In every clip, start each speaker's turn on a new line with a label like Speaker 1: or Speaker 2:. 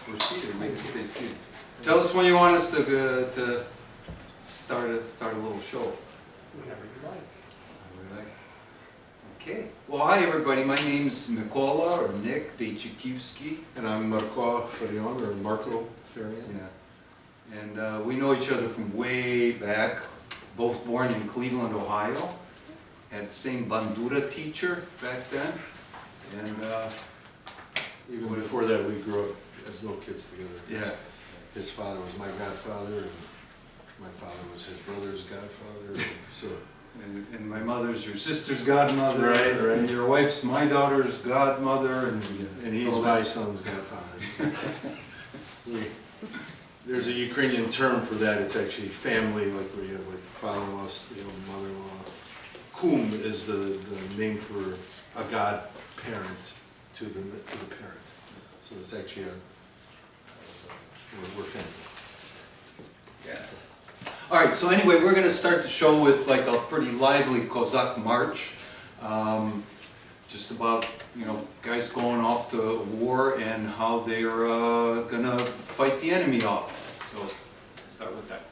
Speaker 1: we're seated, we can stay seated. Tell us when you want us to start a little show.
Speaker 2: Whenever you like.
Speaker 1: Okay. Well, hi everybody. My name's Mikola or Nick Deychakiwsky.
Speaker 3: And I'm Marko Farion or Marko Farion.
Speaker 1: Yeah. And we know each other from way back. Both born in Cleveland, Ohio. Had the same Bandura teacher back then. And
Speaker 3: Even before that, we grew up as little kids together.
Speaker 1: yeah.
Speaker 3: His father was my godfather, and my father was his brother's godfather. And so,
Speaker 1: And my mother's your sister's godmother.
Speaker 3: Right, right.
Speaker 1: And your wife's my daughter's godmother.
Speaker 3: and he's my son's godfather. There's a Ukrainian term for that. It's actually family, like where you have like father-in-law, mother-in-law. Kum is the name for a godparent to the parent. So it's actually we're family.
Speaker 1: Yeah. All right, so anyway, we're going to start the show with like a pretty lively Cossack march. Just about, guys going off to war and how they're going to fight the enemy off. So, start with that.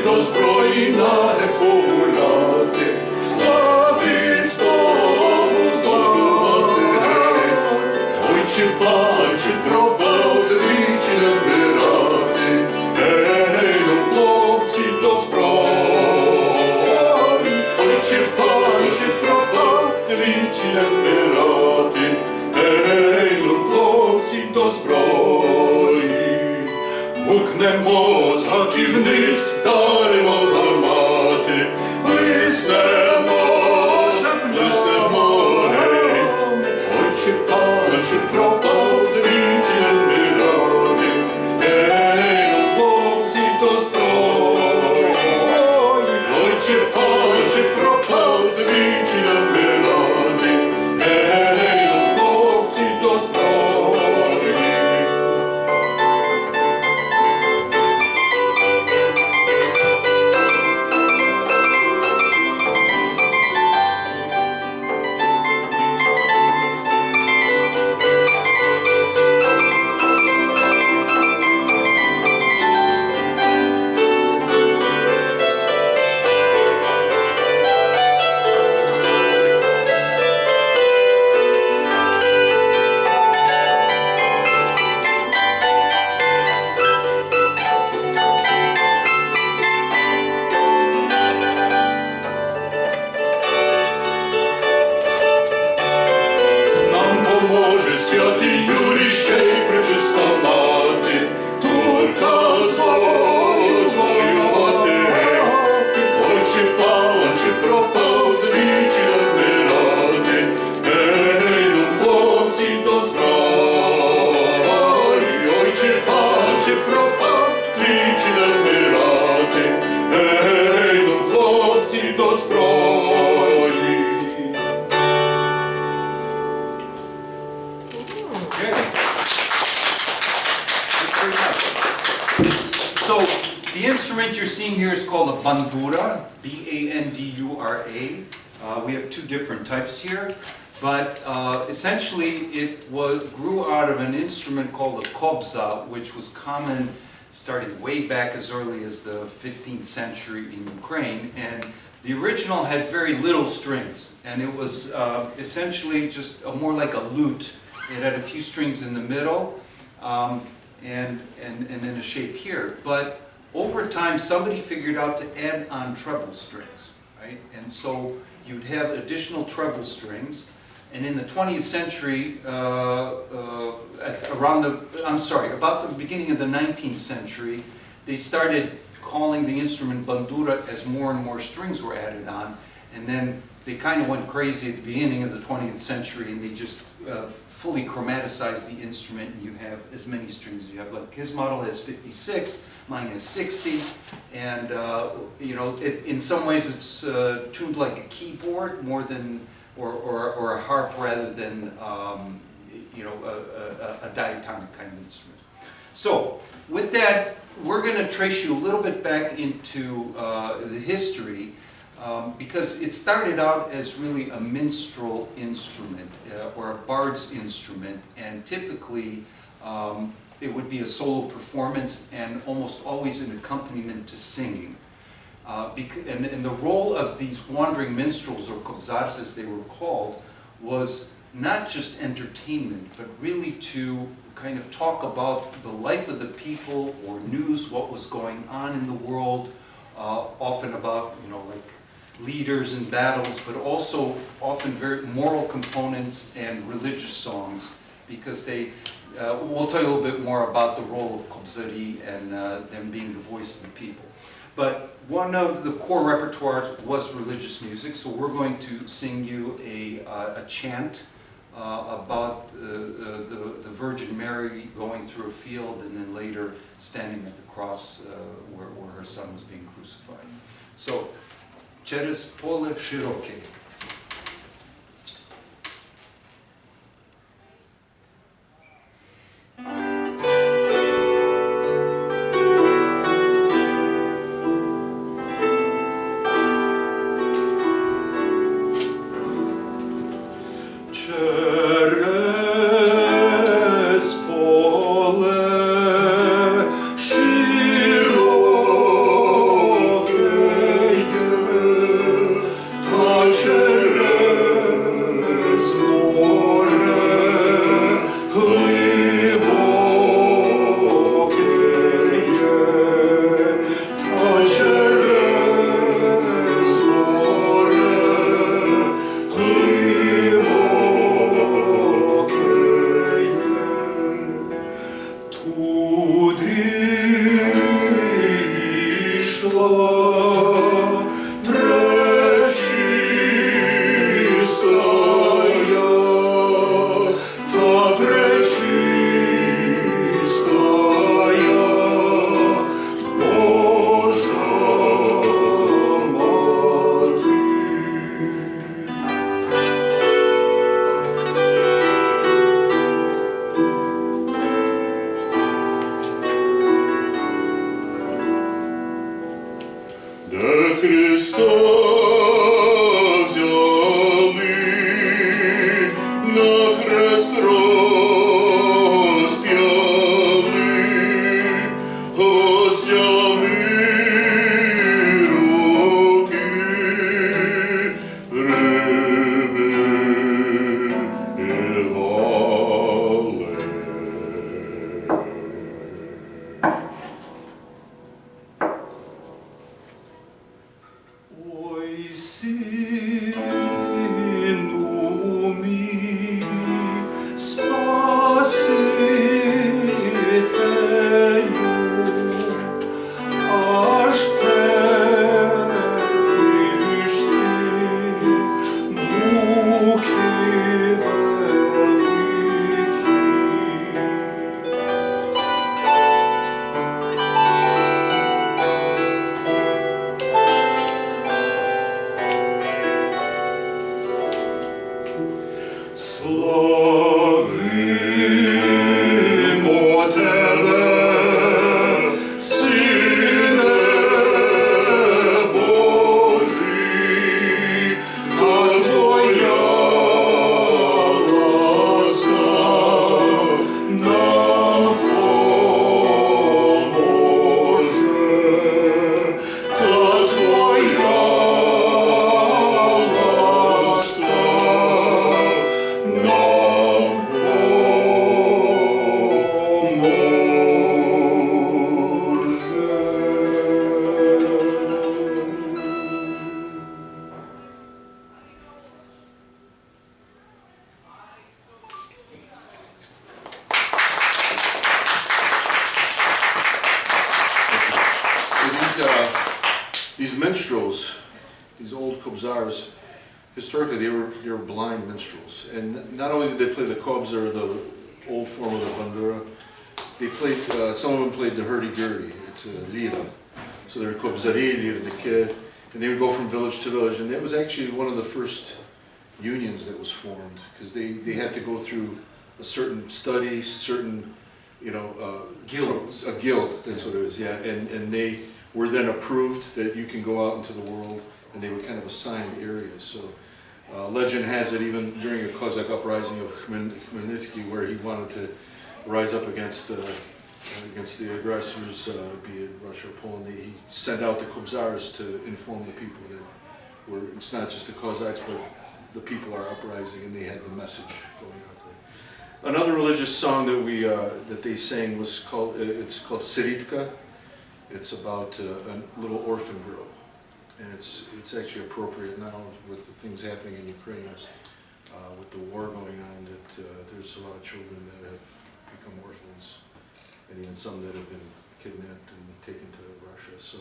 Speaker 4: До зброї нарець погуляти, слави знову здобувати. Ой, чи пан, чи пропав, двічі не вмирати. Ей, ну, хлопці, до зброї. Ой, чи пан, чи пропав, двічі не вмирати. Ей, ну, хлопці, до зброї. Гукнемо з гаківниць, даримо гармати, блиснемо, гей. Ой, чи пан, чи пропав, двічі не вмирати. Ей, ну, хлопці, до зброї. Ой, чи пан, чи пропав, двічі не вмирати. Ей, ну, хлопці, до зброї. Святий Юрій, ще й пречиста мати, турка звоювати. Ой, чи пан, чи пропав, двічі не вмирати. Ей, ну, хлопці, до зброї. Ой, чи пан, чи пропав, двічі не вмирати. Ей, ну, хлопці, до зброї.
Speaker 1: So, the instrument you're seeing here is called a bandura, B-A-N-D-U-R-A. We have two different types here, but essentially it grew out of an instrument called a kobza, which was common, started way back as early as the 15th century in Ukraine, and the original had very little strings, and it was essentially just more like a lute. It had a few strings in the middle, and then a shape here. But over time, somebody figured out to add on treble strings, right? And so you'd have additional treble strings. And in the 20th century, about the beginning of the 19th century, they started calling the instrument bandura as more and more strings were added on. And then they kind of went crazy at the beginning of the 20th century, and they just fully chromaticized the instrument, and you have as many strings as you have. Like his model has 56, mine has 60, and in some ways it's tuned like a keyboard more than, or a harp rather than you know, a diatonic kind of instrument. So, with that, we're going to trace you a little bit back into the history, because it started out as really a minstrel instrument, or a bard's instrument, and typically it would be a solo performance and almost always an accompaniment to singing. And the role of these wandering minstrels, or kobzars as they were called, was not just entertainment, but really to kind of talk about the life of the people, or news, what was going on in the world, often about, you know, like leaders and battles, but also often very moral components and religious songs, because they, we'll tell you a little bit more about the role of kobzari and them being the voice of the people. But one of the core repertoires was religious music, so we're going to sing you a chant about the Virgin Mary going through a field, and then later standing at the cross where her son was being crucified. So, Через поле широке.
Speaker 3: These minstrels, these old kobzars, historically they were blind minstrels, and not only did they play the kobzar, the old form of the bandura, they played. Some of them played the hurdy-gurdy. It's a lira. So they were kobzari, lira the kid, and they would go from village to village, and that was actually one of the first unions that was formed, because they had to go through a certain study, certain,
Speaker 1: Guilds.
Speaker 3: A guild, that's what it is, yeah, and they were then approved that you can go out into the world, and they were kind of assigned areas, so. Legend has it even during a Cossack uprising of Khmelnytsky, where he wanted to rise up against the aggressors, be it Russia or Poland, he sent out the Kobzars to inform the people that it's not just the Cossacks, but the people are uprising, and they had the message going out there. Another religious song that they sang was called Siritka. It's about a little orphan girl. And it's actually appropriate now with the things happening in Ukraine, with the war going on, that there's a lot of children that have become orphans, and even some that have been kidnapped and taken to Russia. So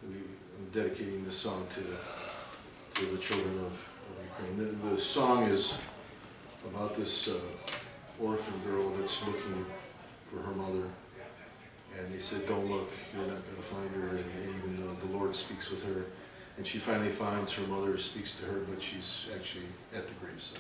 Speaker 3: I'm dedicating this song to the children of Ukraine. The song is about this orphan girl that's looking for her mother. And they said, don't look, you're not going to find her, and even the Lord speaks with her. And she finally finds her mother, speaks to her, but she's actually at the gravesite.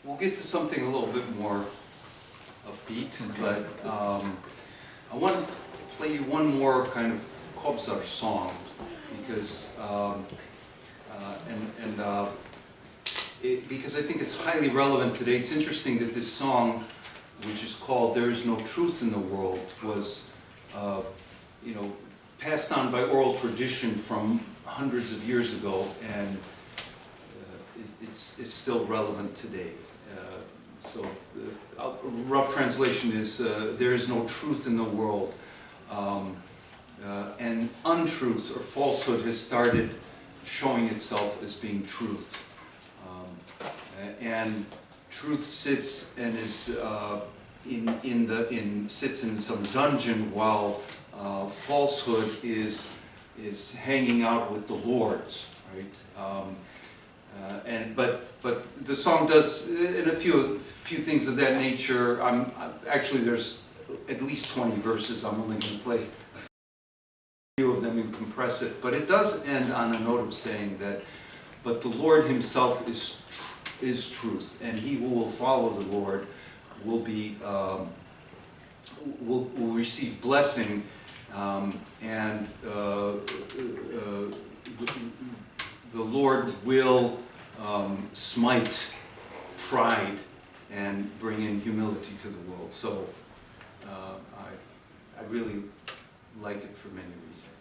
Speaker 1: We'll get to something a little bit more beat, but I want to play you one more kind of Kobzar song, because because I think it's highly relevant today. It's interesting that this song, which is called "There Is No Truth in the World," was passed on by oral tradition from hundreds of years ago, and it's still relevant today. So the rough translation is, there is no truth in the world, and untruth or falsehood has started showing itself as being truth. And truth sits and is sits in some dungeon, while falsehood is hanging out with the lords, right? But the song does in a few things of that nature. Actually, there's at least 20 verses. I'm only going to play a few of them and compress it. But it does end on a note of saying that, but the Lord Himself is truth, and he who will follow the Lord will be will receive blessing, and the Lord will smite pride and bring in humility to the world. So I really like it for many reasons.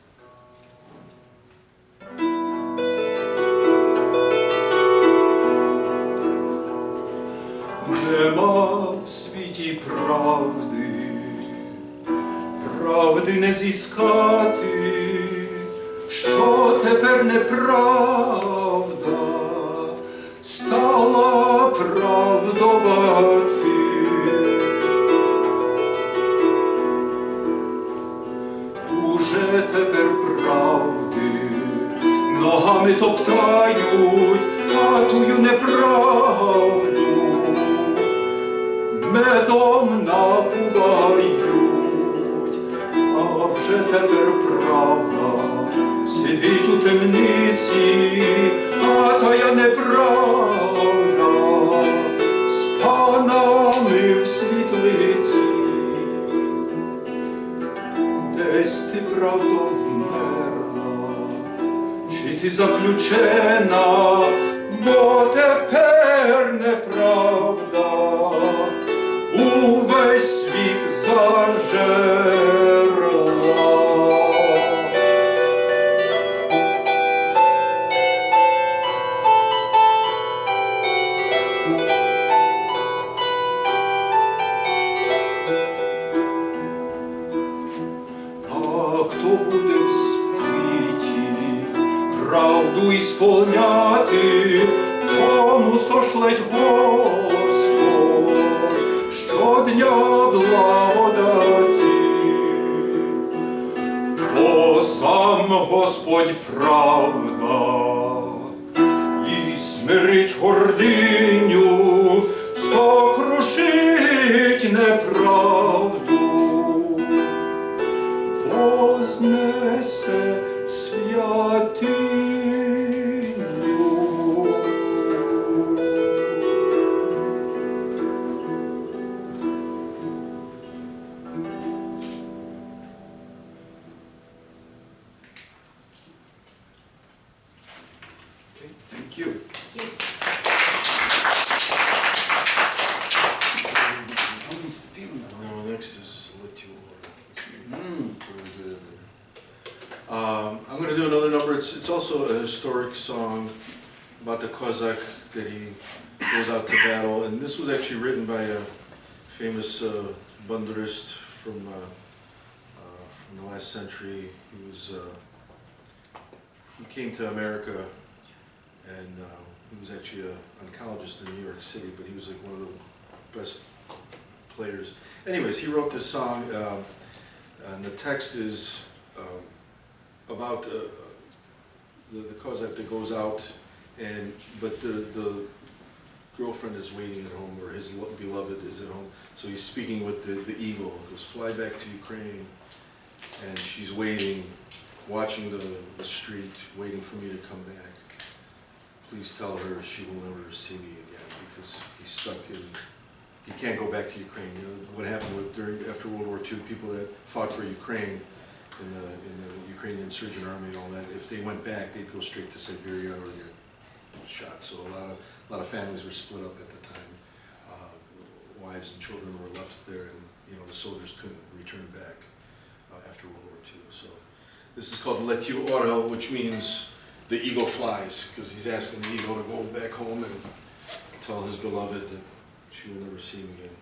Speaker 4: Нема в світі правди не зіскати, що тепер неправда стала правдувати. Уже тепер правди ногами топтають, а тую неправду медом напувають, а вже тепер правда сидить у темниці, а тая неправда з панами в світлиці. Десь ти, правда, вмерла, чи ти заключена, бо тепер неправда увесь світ зажерла. А хто буде в світі правду ісполняти, тому сошлеть Господь щодня благодаті. Бо сам Господь правда і смирить гординю, сокрушить неправду, вознесе святиню.
Speaker 1: Okay, thank you.
Speaker 3: No, next is Let You I'm going to do another number. It's also a historic song about the Cossack that he goes out to battle, and this was actually written by a famous bandurist from the last century. He came to America, and he was actually an oncologist in New York City, but he was like one of the best players. Anyways, he wrote this song, and the text is about the Cossack that goes out, but the girlfriend is waiting at home, or his beloved is at home. So he's speaking with the eagle. He goes, fly back to Ukraine, and she's waiting, watching the street, waiting for me to come back. Please tell her she will never see me again, because he's stuck in he can't go back to Ukraine. You know, what happened after World War II, people that fought for Ukraine in the Ukrainian insurgent army and all that, if they went back, they'd go straight to Siberia or get shot. So a lot of families were split up at the time. Wives and children were left there, and you know the soldiers couldn't return back after World War II. So this is called Letiu Orel, which means the eagle flies, because he's asking the eagle to go back home and tell his beloved that she will never see him again.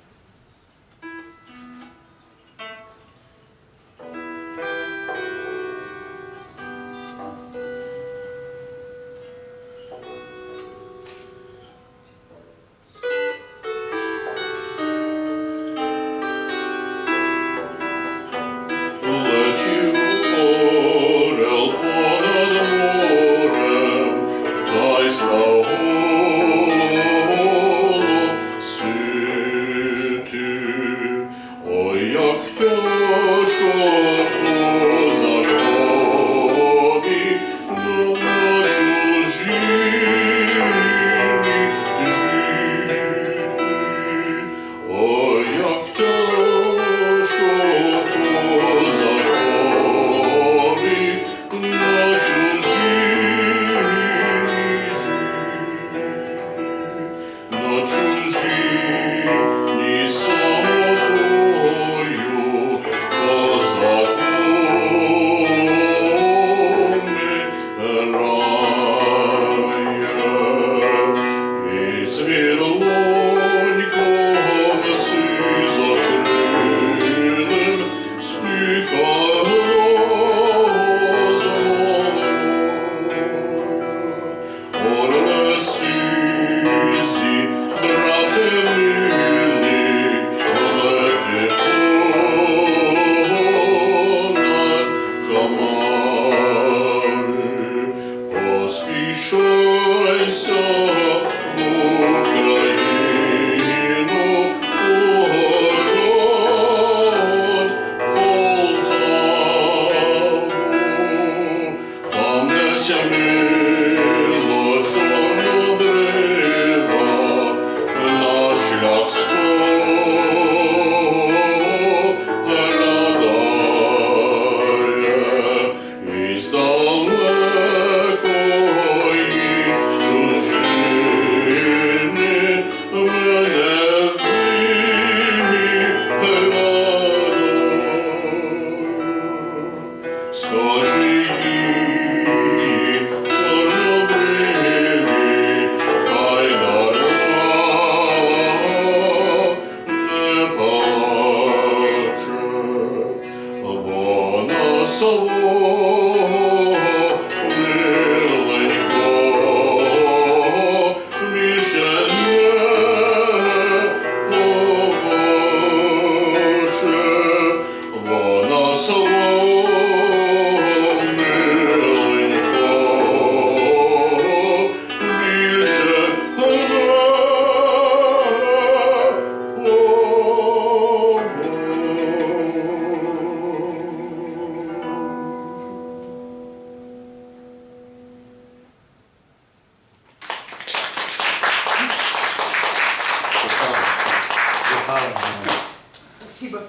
Speaker 1: Спасибо.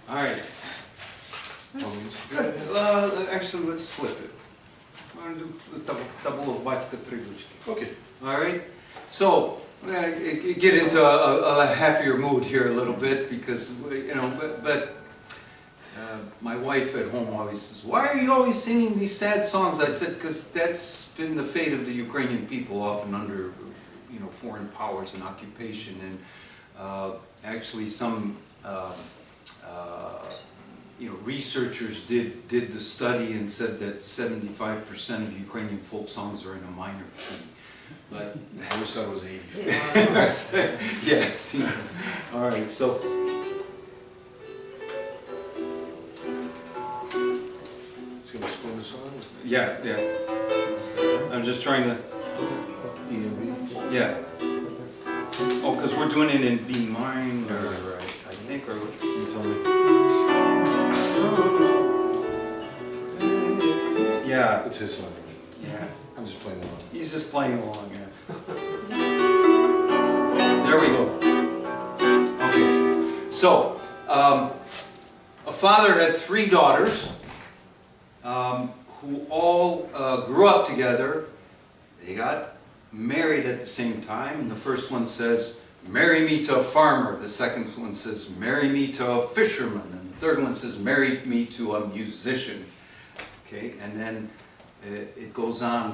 Speaker 1: All right. Actually, let's flip it. I'm going to do double of батька, три дочки.
Speaker 3: Okay.
Speaker 1: All right. So get into a happier mood here a little bit because but my wife at home always says, "Why are you always singing these sad songs?" I said, "Because that's been the fate of the Ukrainian people, often under foreign powers and occupation." And actually, some researchers did the study and said that 75% of Ukrainian folk songs are in a minor key. But
Speaker 3: I wish that was 80.
Speaker 1: Yes. All right. So.
Speaker 3: Gonna spoon this on?
Speaker 1: Yeah. I'm just trying to.
Speaker 3: E and B?
Speaker 1: Yeah. Oh, because we're doing it in B minor, I think, or
Speaker 3: You tell me.
Speaker 1: yeah.
Speaker 3: It's his song.
Speaker 1: Yeah.
Speaker 3: I'm just playing along.
Speaker 1: He's just playing along. Yeah. There we go. So, a father had 3 daughters who all grew up together. They got married at the same time. And the first one says, "Marry me to a farmer." The second one says, "Marry me to a fisherman." And the third one says, "Marry me to a musician." Okay, and then it goes on.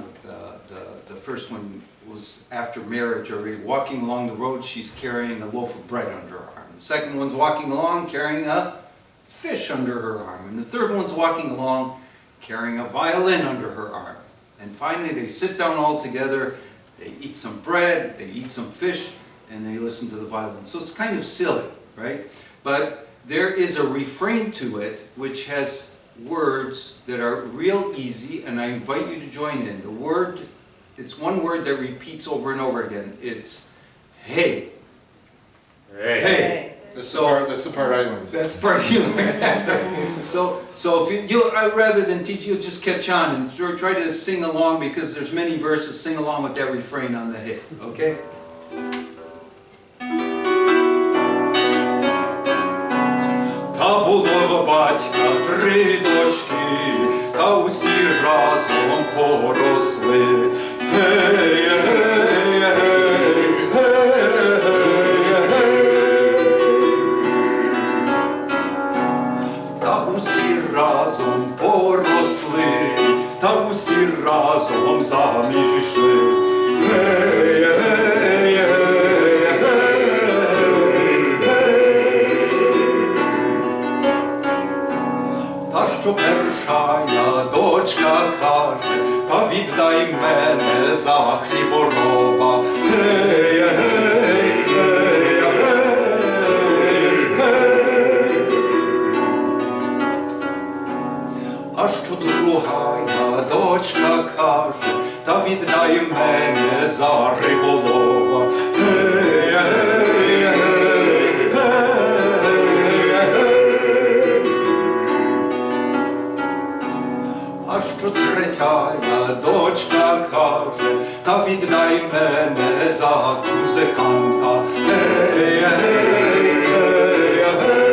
Speaker 1: The first one was after marriage, already walking along the road, she's carrying a loaf of bread under her arm. The second one's walking along carrying a fish under her arm. And the third one's walking along carrying a violin under her arm. And finally they sit down all together, they eat some bread, they eat some fish, and they listen to the violin. So it's kind of silly, right? But there is a refrain to it which has words that are real easy, and I invite you to join in. The word, it's one word that repeats over and over again. It's hey. Hey.
Speaker 3: That's the part I learned.
Speaker 1: That's the part you learned. So if you rather than teach, you'll just catch on and try to sing along, because there's many verses. Sing along with that refrain on the hey. Okay?
Speaker 4: Та було в батька 3 дочки, та усі разом поросли. Гей, гей, гей, гей, гей. Та усі разом поросли, та усі разом заміж ішли. Гей, гей, гей. Що першая дочка каже, та віддай мене за хлібороба. Гей, гей, гей, гей, гей. А що другая дочка каже, та віддай мене за риболова. Гей, гей, гей. Що третя дочка каже, та віддай мене за музиканта. Гей, гей, гей, гей.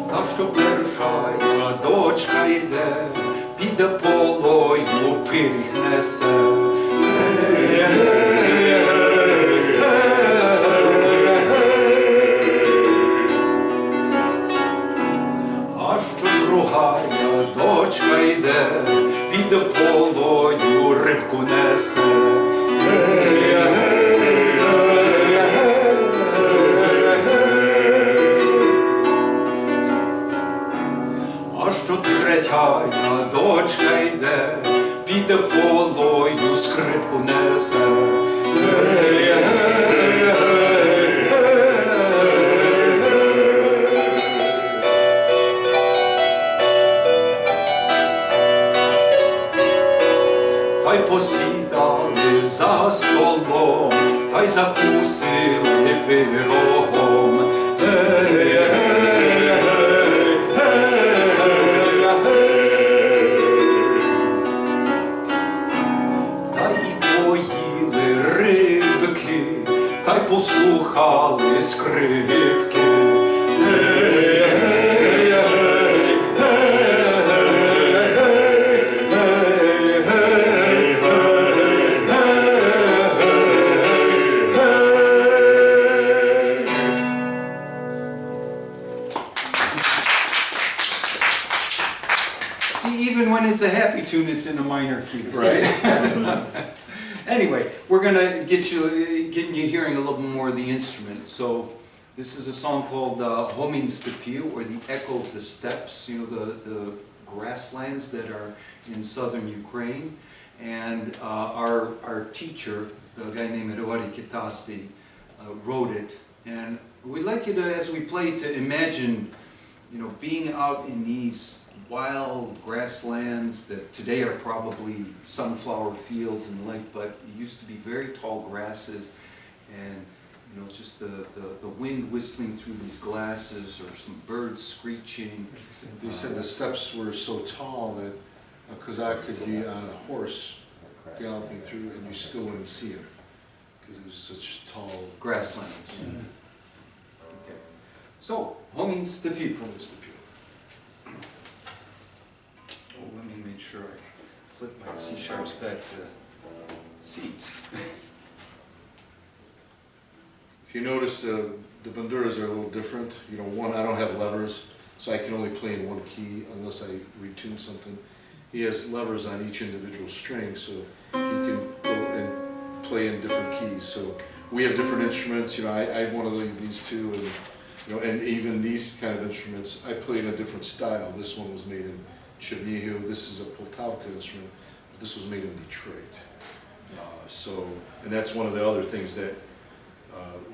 Speaker 4: Та що перша дочка йде, піде полою, пиріг несе. Гей, гей, гей. Другая дочка йде, піде полою, рибку несе. Гей, гей, гей, гей. А що третя дочка йде, піде полою, скрипку несе. Гей, гей, гей, гей. Та й посідали за столом, та й закусили пирогом. Гей, гей, гей, гей, гей. Та й поїли рибки, та й послухали скрипки. Гей, гей, гей, гей, гей, гей, гей.
Speaker 1: See, even when it's a happy tune, it's in a minor key.
Speaker 3: Right?
Speaker 1: Anyway, we're gonna getting you hearing a little bit more of the instrument. So this is a song called Homin Stepiu, or the Echo of the Steppes. You know, the grasslands that are in southern Ukraine. And our teacher, a guy named Deychakiwsky, wrote it. And we'd like you to, as we play, to imagine, you know, being out in these wild grasslands that today are probably sunflower fields and the like, but it used to be very tall grasses, and you know, just the wind whistling through these grasses, or some birds screeching.
Speaker 3: They said the steps were so tall that a Kazakh could be on a horse galloping through and you still wouldn't see him. because it was such tall
Speaker 1: Grasslands. Okay. So, homing stipule.
Speaker 3: from the stipule.
Speaker 1: Oh, let me make sure I flip my C sharps back to C's.
Speaker 3: If you notice, the banduras are a little different. You know, one, I don't have levers, so I can only play in one key unless I retune something. He has levers on each individual string, so he can go and play in different keys. So we have different instruments. You know, I have one of these two, and you know, and even these kind of instruments, I play in a different style. This one was made in Chernihiv. This is a Poltavka instrument, but this was made in Detroit. And that's one of the other things that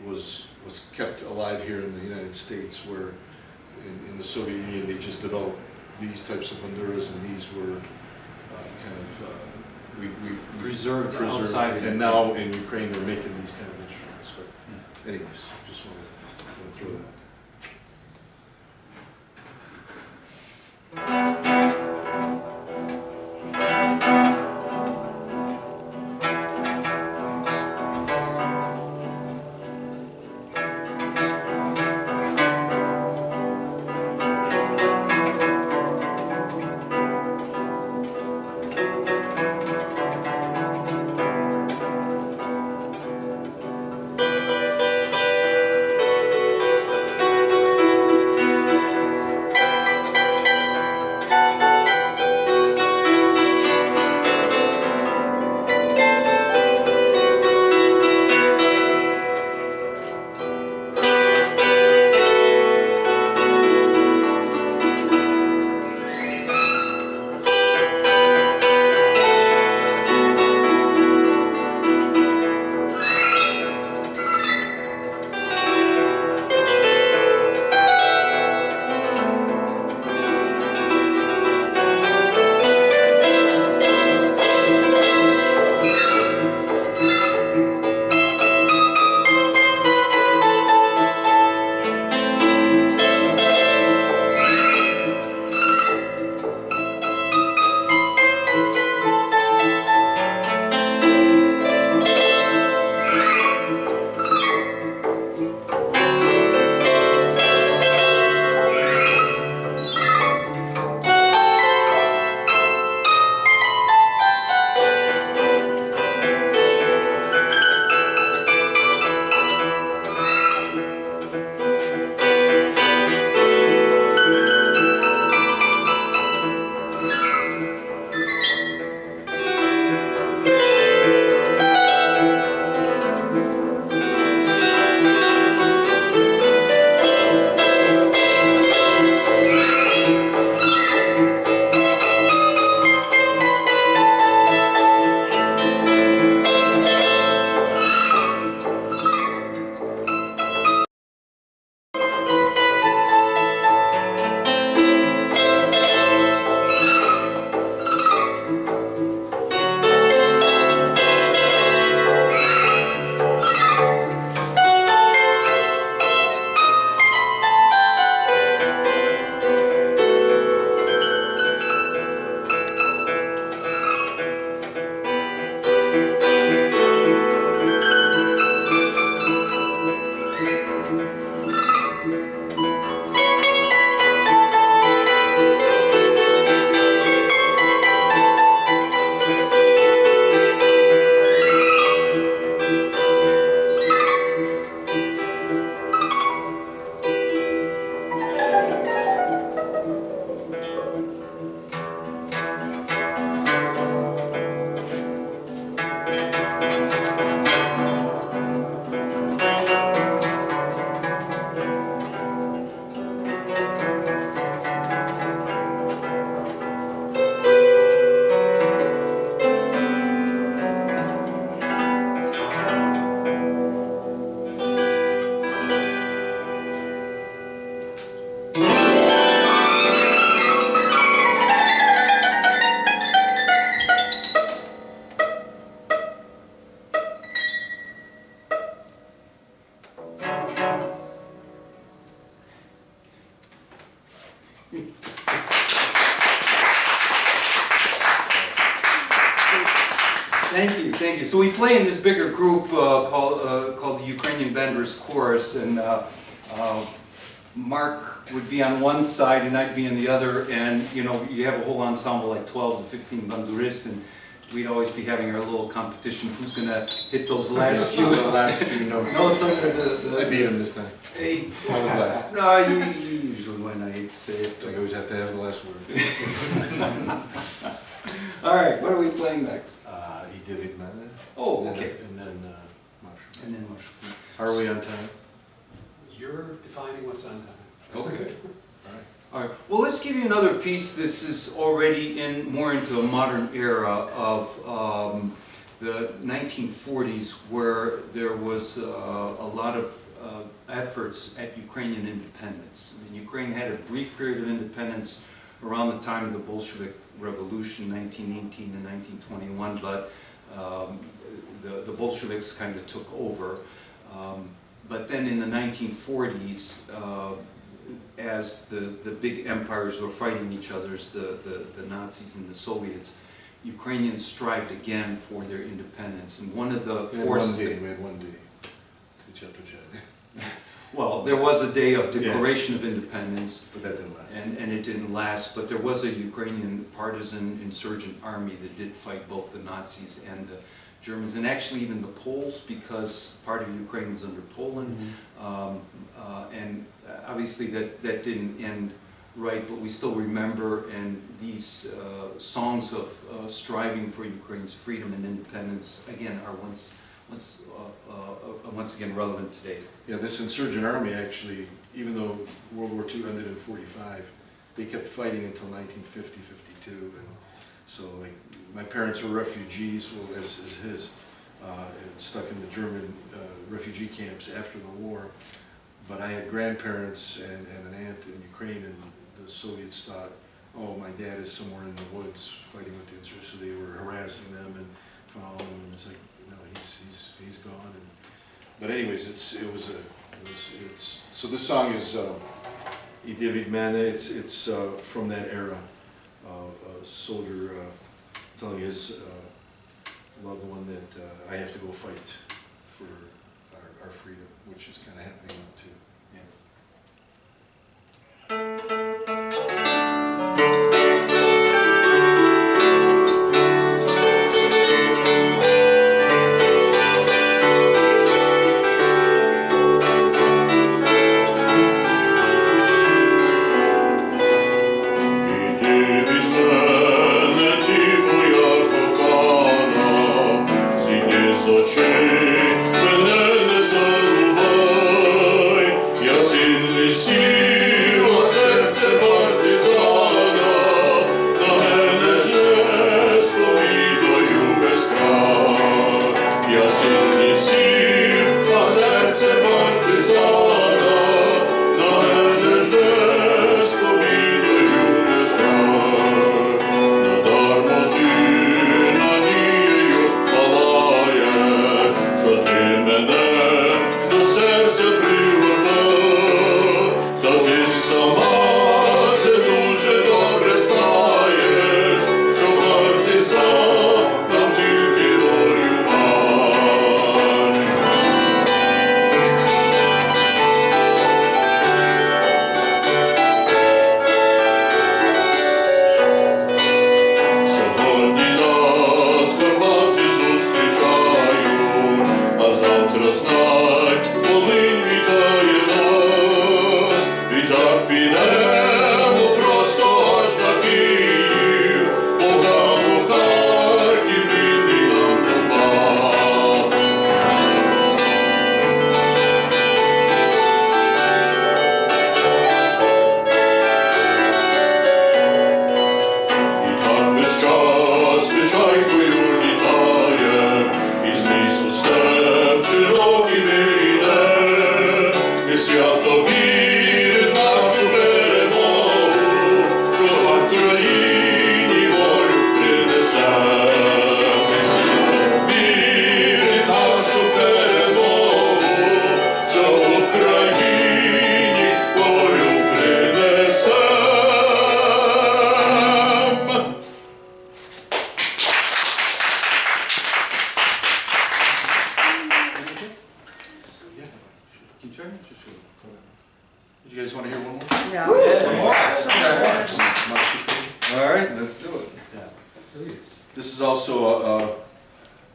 Speaker 3: was kept alive here in the United States, where in the Soviet Union they just developed these types of banduras, and these were we
Speaker 1: Preserved outside of
Speaker 3: and now in Ukraine they're making these kind of instruments. But anyways, just wanted to throw that out
Speaker 1: Thank you. So we play in this bigger group called the Ukrainian Bandura Chorus, and Mark would be on one side and I'd be on the other, and you know, you have a whole ensemble like 12 to 15 bandurists, and we'd always be having our little competition, who's gonna hit those last few.
Speaker 3: The last few notes.
Speaker 1: No, it's under the...
Speaker 3: I beat him this time.
Speaker 1: Hey.
Speaker 3: I was last.
Speaker 1: No, you usually win, I hate to say it.
Speaker 3: I always have to have the last word.
Speaker 1: All right, what are we playing next?
Speaker 3: I David Mane.
Speaker 1: Oh, okay.
Speaker 3: And then Marko.
Speaker 1: And then Marko.
Speaker 3: Are we on time?
Speaker 2: You're defining what's on time.
Speaker 1: Okay.
Speaker 3: All right.
Speaker 1: All right. Well, let's give you another piece. This is already more into a modern era of the 1940s, where there was a lot of efforts at Ukrainian independence. I mean, Ukraine had a brief period of independence around the time of the Bolshevik Revolution, 1918 and 1921, but the Bolsheviks kind of took over. But then in the 1940s, as the big empires were fighting each other, the Nazis and the Soviets, Ukrainians strived again for their independence. And one of the forces...
Speaker 3: We had one day.
Speaker 1: Well, there was a day of declaration of independence.
Speaker 3: But that didn't last.
Speaker 1: And it didn't last, but there was a Ukrainian partisan insurgent army that did fight both the Nazis and the Germans, and actually even the Poles, because part of Ukraine was under Poland. And obviously that didn't end right, but we still remember, and these songs of striving for Ukraine's freedom and independence, again, are once again relevant today.
Speaker 3: Yeah, this insurgent army actually, even though World War II ended in 45, they kept fighting until 1950, 52. And so, like, my parents were refugees, well, as his, stuck in the German refugee camps after the war. But I had grandparents and an aunt in Ukraine, and the Soviets thought, oh, my dad is somewhere in the woods fighting with the insurgents, so they were harassing them and following them, and it's like, no, he's gone. And, but anyways, so this song is I David Mane. It's from that era, a soldier telling his loved one that I have to go fight for our freedom, which is kind of happening now too.
Speaker 4: Широкий
Speaker 3: You guys want to hear one more?
Speaker 5: Yeah.
Speaker 4: All right, let's do it.
Speaker 2: Please.
Speaker 3: This is also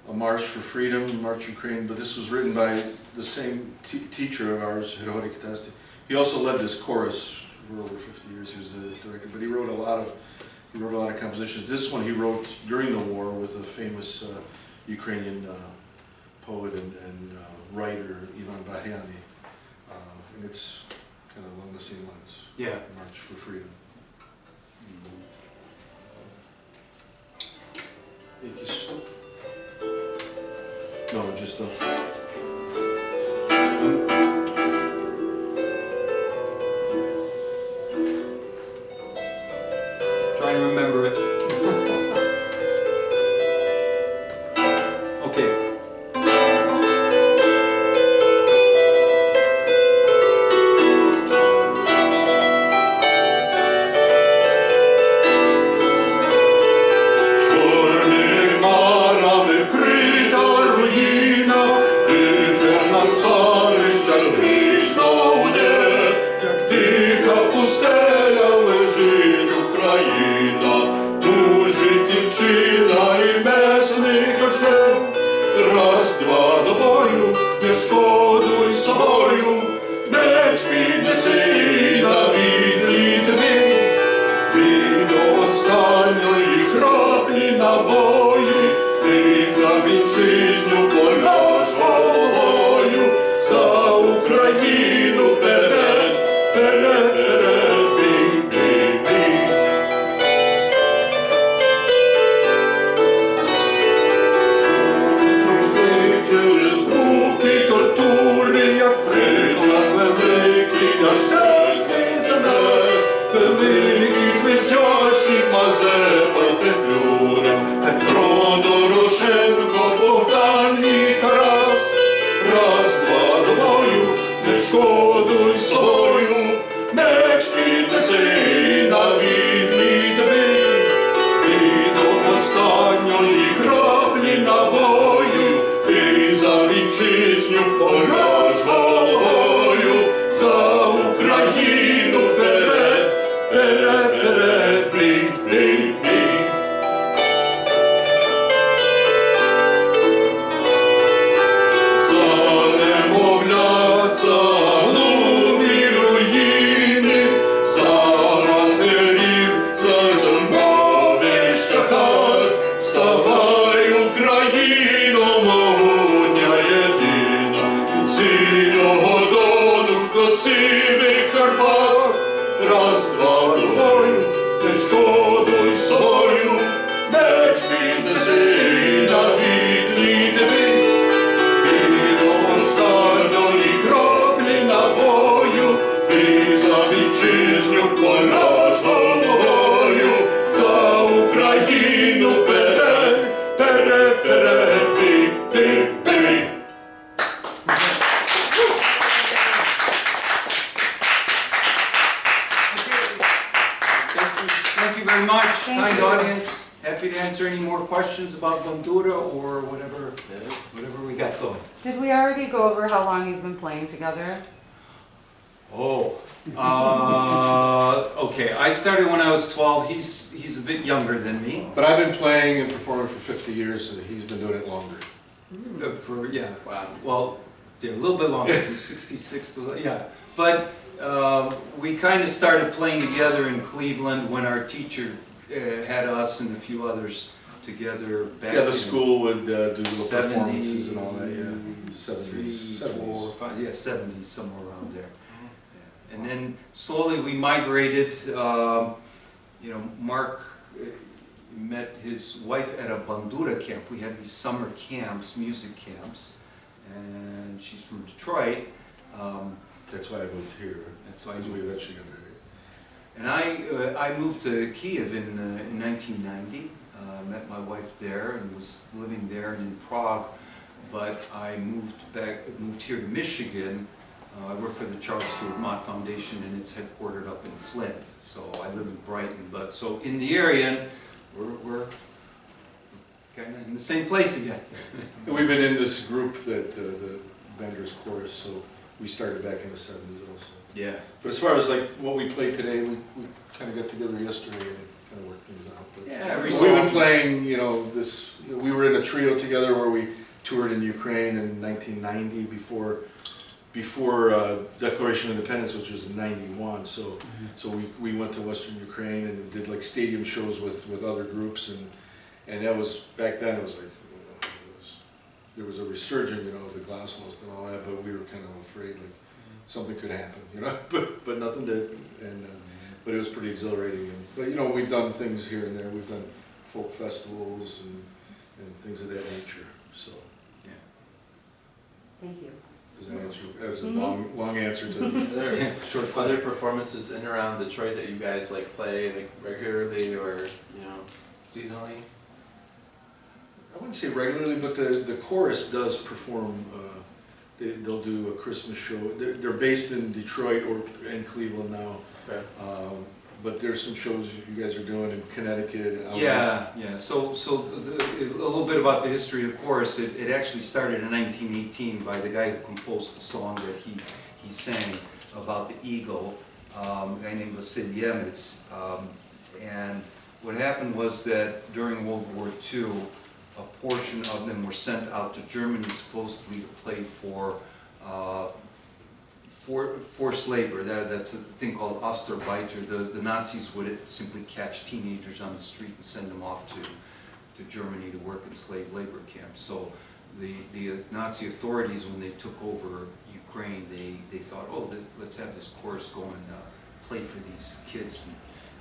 Speaker 3: a march for freedom, March Ukraine, but this was written by the same teacher of ours, Deychakiwsky. He also led this chorus for over 50 years. He was the director, but he wrote a lot of compositions. This one he wrote during the war with a famous Ukrainian poet and writer, Ivan Bahiani, and it's kind of along the same lines.
Speaker 1: Yeah.
Speaker 3: March for freedom. Якісь No, just
Speaker 1: Trying to remember it. Okay. Thank you very much, kind audience. Happy to answer any more questions about Bandura or whatever we got going.
Speaker 5: Did we already go over how long you've been playing together?
Speaker 1: Oh, okay. I started when I was 12. He's a bit younger than me.
Speaker 3: But I've been playing and performing for 50 years, and he's been doing it longer.
Speaker 1: Wow. Well, yeah, a little bit longer, from 66 to yeah. But we kind of started playing together in Cleveland when our teacher had us and a few others together back.
Speaker 3: Yeah, the school would do little
Speaker 1: 70s,
Speaker 3: performances and all that. Yeah, 70s,
Speaker 1: 4, 5, yeah, 70s, somewhere around there. Yeah. And then slowly we migrated. You know, Mark met his wife at a Bandura camp. We had these summer camps, music camps, and she's from Detroit.
Speaker 3: That's why I moved here.
Speaker 1: That's why
Speaker 3: Because we eventually got married.
Speaker 1: And I moved to Kiev in 1990. Met my wife there and was living there and in Prague. But I moved here to Michigan. I work for the Charles Stewart Mott Foundation, and it's headquartered up in Flint. So I live in Brighton. But so in the area, we're kind of in the same place again.
Speaker 3: And we've been in this group that the Bandura's chorus, so we started back in the 70s also.
Speaker 1: Yeah.
Speaker 3: But as far as like what we played today, we kind of got together yesterday and kind of worked things out. But
Speaker 1: Yeah,
Speaker 3: we've been playing, you know, we were in a trio together where we toured in Ukraine in 1990 before Declaration of Independence, which was in 91. So we went to Western Ukraine and did like stadium shows with other groups, and that was, back then it was like, there was a resurgence, you know, of the Glasnost and all that, but we were kind of afraid like something could happen, you know, but nothing did, and but it was pretty exhilarating. But you know, we've done things here and there. We've done folk festivals and things of that nature. So
Speaker 5: Thank you.
Speaker 3: does that answer? That was a long answer to.
Speaker 6: Are there other performances in and around Detroit that you guys like play like regularly or, you know, seasonally?
Speaker 3: I wouldn't say regularly, but the chorus does perform. They'll do a Christmas show. They're based in Detroit and Cleveland now.
Speaker 6: Okay.
Speaker 3: But there's some shows you guys are doing in Connecticut.
Speaker 1: Yeah. So a little bit about the history of the chorus. It actually started in 1918 by the guy who composed the song that he sang about the eagle, a guy named Vasil Yemets. And what happened was that during World War II, a portion of them were sent out to Germany supposedly to play for forced labor. That's a thing called Osterarbeiter. The Nazis would simply catch teenagers on the street and send them off to Germany to work in slave labor camps. So the Nazi authorities, when they took over Ukraine, they thought, oh, let's have this chorus go and play for these kids and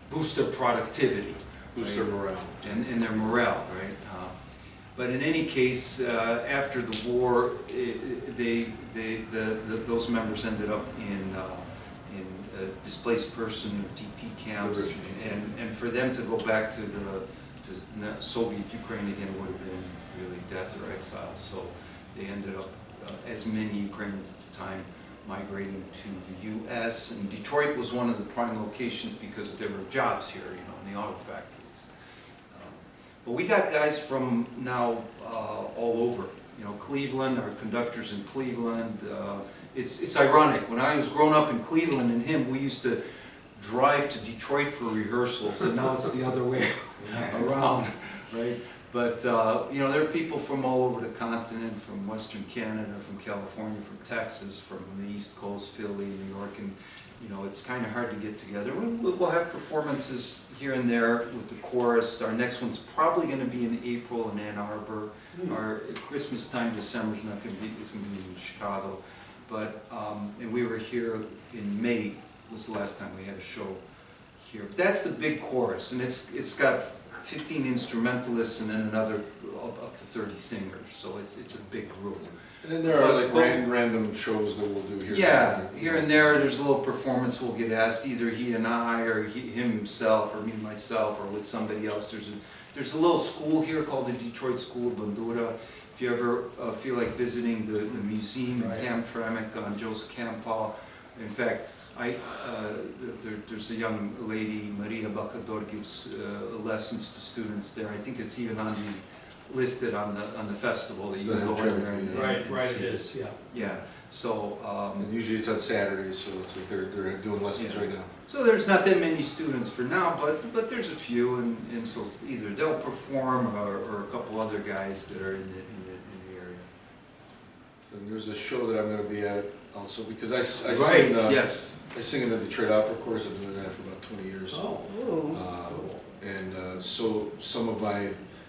Speaker 1: boost their productivity.
Speaker 3: Boost their morale.
Speaker 1: And their morale, right? But in any case, after the war, those members ended up in displaced person DP camps, and for them to go back to Soviet Ukraine again would have been really death or exile. So they ended up, as many Ukrainians at the time, migrating to the U.S. And Detroit was one of the prime locations because there were jobs here, you know, in the auto factories. But we got guys from now all over, you know, Cleveland, our conductors in Cleveland. It's ironic, when I was growing up in Cleveland and him, we used to drive to Detroit for rehearsals, and now it's the other way around, right? But, you know, there are people from all over the continent, from Western Canada, from California, from Texas, from the East Coast, Philly, New York, and, you know, it's kind of hard to get together. We'll have performances here and there with the chorus. Our next one's probably going to be in April in Ann Arbor. Our Christmas time, December's not going to be, it's going to be in Chicago. But, and we were here in May, was the last time we had a show here. But that's the big chorus, and it's got 15 instrumentalists and then another up to 30 singers, so it's a big group.
Speaker 3: And then there are like random shows that we'll do here.
Speaker 1: Yeah, here and there, there's a little performance we'll get asked, either he and I, or him himself, or me myself, or with somebody else. There's a little school here called the Detroit School of Bandura. If you ever feel like visiting the museum in HAMTRAMCK on Joseph Campbell, in fact, there's a young lady, Maria Bacador, gives lessons to students there. I think it's even listed on the festival that you can go in there and
Speaker 2: Right,
Speaker 1: see.
Speaker 2: it is, yeah.
Speaker 1: Yeah, so
Speaker 3: And usually it's on Saturdays, so it's like they're doing lessons right now.
Speaker 1: so there's not that many students for now, but there's a few, and so either they'll perform or a couple other guys that are in the area.
Speaker 3: And there's a show that I'm going to be at also, because I
Speaker 1: Right,
Speaker 3: sing.
Speaker 1: yes.
Speaker 3: I sing in the Detroit Opera Chorus. I've been doing that for about 20 years.
Speaker 2: Oh,
Speaker 3: And so some of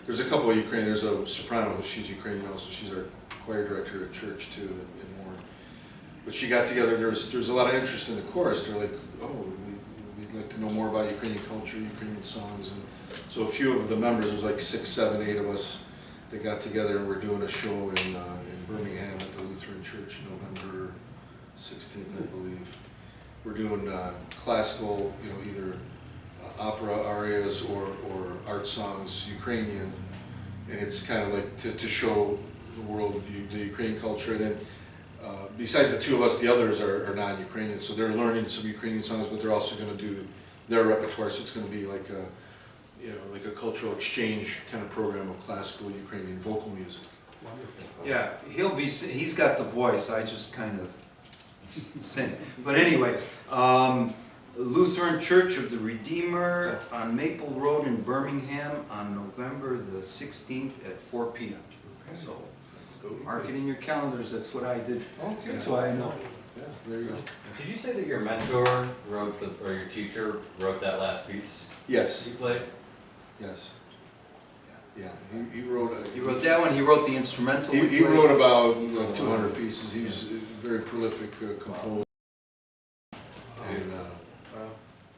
Speaker 3: there's a couple of Ukrainian. There's a soprano. She's Ukrainian also. She's our choir director at church too in Warren. But she got together. There's a lot of interest in the chorus. They're like, oh, we'd like to know more about Ukrainian culture, Ukrainian songs, and so a few of the members, there's like 6, 7, 8 of us that got together, and we're doing a show in Birmingham at the Lutheran Church, November 16th, I believe. We're doing classical, you know, either opera arias or art songs, Ukrainian, and it's kind of like to show the world the Ukrainian culture. And then besides the two of us, the others are non-Ukrainian, so they're learning some Ukrainian songs, but they're also going to do their repertoire. So it's going to be like a cultural exchange kind of program of classical Ukrainian vocal music.
Speaker 2: wonderful.
Speaker 1: Yeah, he's got the voice. I just kind of sin. But anyway, Lutheran Church of the Redeemer on Maple Road in Birmingham on November the 16th at 4 p.m. So mark it in your calendars, that's what I did.
Speaker 3: Okay.
Speaker 1: That's why I know.
Speaker 3: Yeah, there you go.
Speaker 7: Did you say that your mentor wrote or your teacher wrote that last piece
Speaker 3: Yes,
Speaker 7: you played?
Speaker 3: yes. Yeah, he wrote.
Speaker 1: He wrote that one, he wrote the instrumental. we
Speaker 3: He
Speaker 1: played.
Speaker 3: wrote about 200 pieces. He was a very prolific composer. And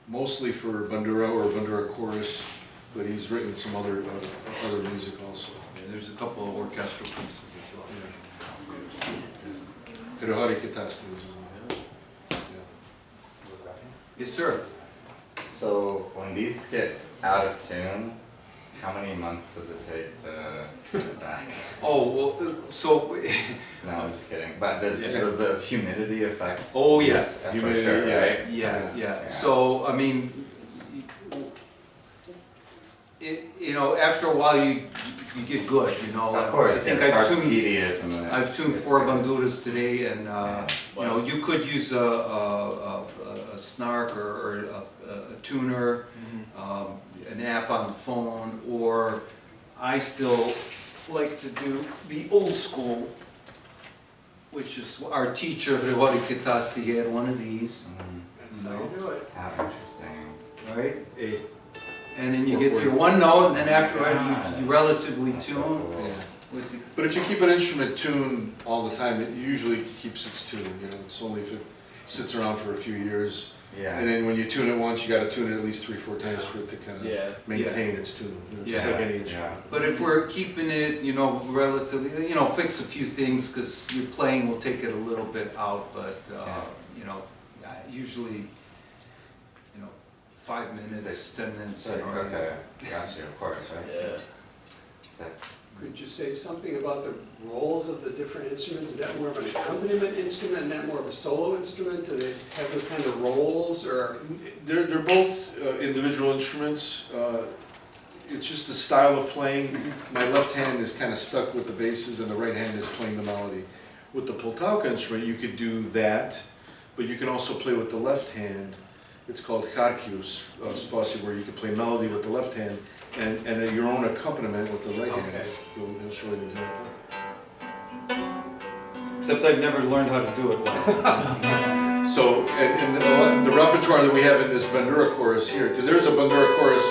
Speaker 3: mostly for Bandura or Bandura chorus, but he's written some other music also.
Speaker 1: Yeah, there's a couple of orchestral pieces as well.
Speaker 3: Deychakiwsky was
Speaker 1: Yes, sir.
Speaker 8: So when these get out of tune, how many months does it take to get it back?
Speaker 1: Oh, well, so,
Speaker 8: No, I'm just kidding. But does the humidity affect?
Speaker 1: Oh, yeah.
Speaker 8: this? For
Speaker 3: Humidity,
Speaker 8: sure,
Speaker 3: yeah.
Speaker 8: right?
Speaker 1: yeah. So, I mean, you know, after a while you get good, you know.
Speaker 8: Of course,
Speaker 1: I think
Speaker 8: it starts
Speaker 1: I've tuned,
Speaker 8: tedious and then
Speaker 1: I've tuned
Speaker 8: it's
Speaker 1: 4
Speaker 8: good.
Speaker 1: banduras today, and you know, you could use a snark or a tuner, an app on the phone, or I still like to do the old school, which is our teacher, Deychakiwsky, had one of these,
Speaker 2: That's how you do it.
Speaker 8: How interesting.
Speaker 1: right?
Speaker 3: A.
Speaker 1: And then you get your one note, and then afterwards you relatively tune
Speaker 3: Yeah.
Speaker 1: with the.
Speaker 3: But if you keep an instrument tuned all the time, it usually keeps its tune. You know, it's only if it sits around for a few years.
Speaker 8: Yeah.
Speaker 3: And then when you tune it once, you got to tune it at least 3-4 times for it to kind of maintain its tune. You know, just
Speaker 1: Yeah.
Speaker 3: like any instrument.
Speaker 8: Yeah.
Speaker 1: But if we're keeping it, you know, relatively, you know, fix a few things, because your playing will take it a little bit out, but, you know, usually, you know, 5 minutes, 10 minutes.
Speaker 8: So, okay, gotcha, of course, right?
Speaker 7: Yeah.
Speaker 8: So,
Speaker 2: Could you say something about the roles of the different instruments? Is that more of an accompaniment instrument, and that more of a solo instrument? Do they have those kind of roles, or?
Speaker 3: They're both individual instruments. It's just the style of playing. My left hand is kind of stuck with the basses, and the right hand is playing the melody. With the poltavka instrument, you could do that, but you can also play with the left hand. It's called Deychakiwsky, where you can play melody with the left hand and your own accompaniment with the right hand.
Speaker 2: Okay.
Speaker 3: He'll show you an example.
Speaker 1: Except I've never learned how to do it well.
Speaker 3: So, and the repertoire that we have in this Bandura chorus here, because there's a Bandura chorus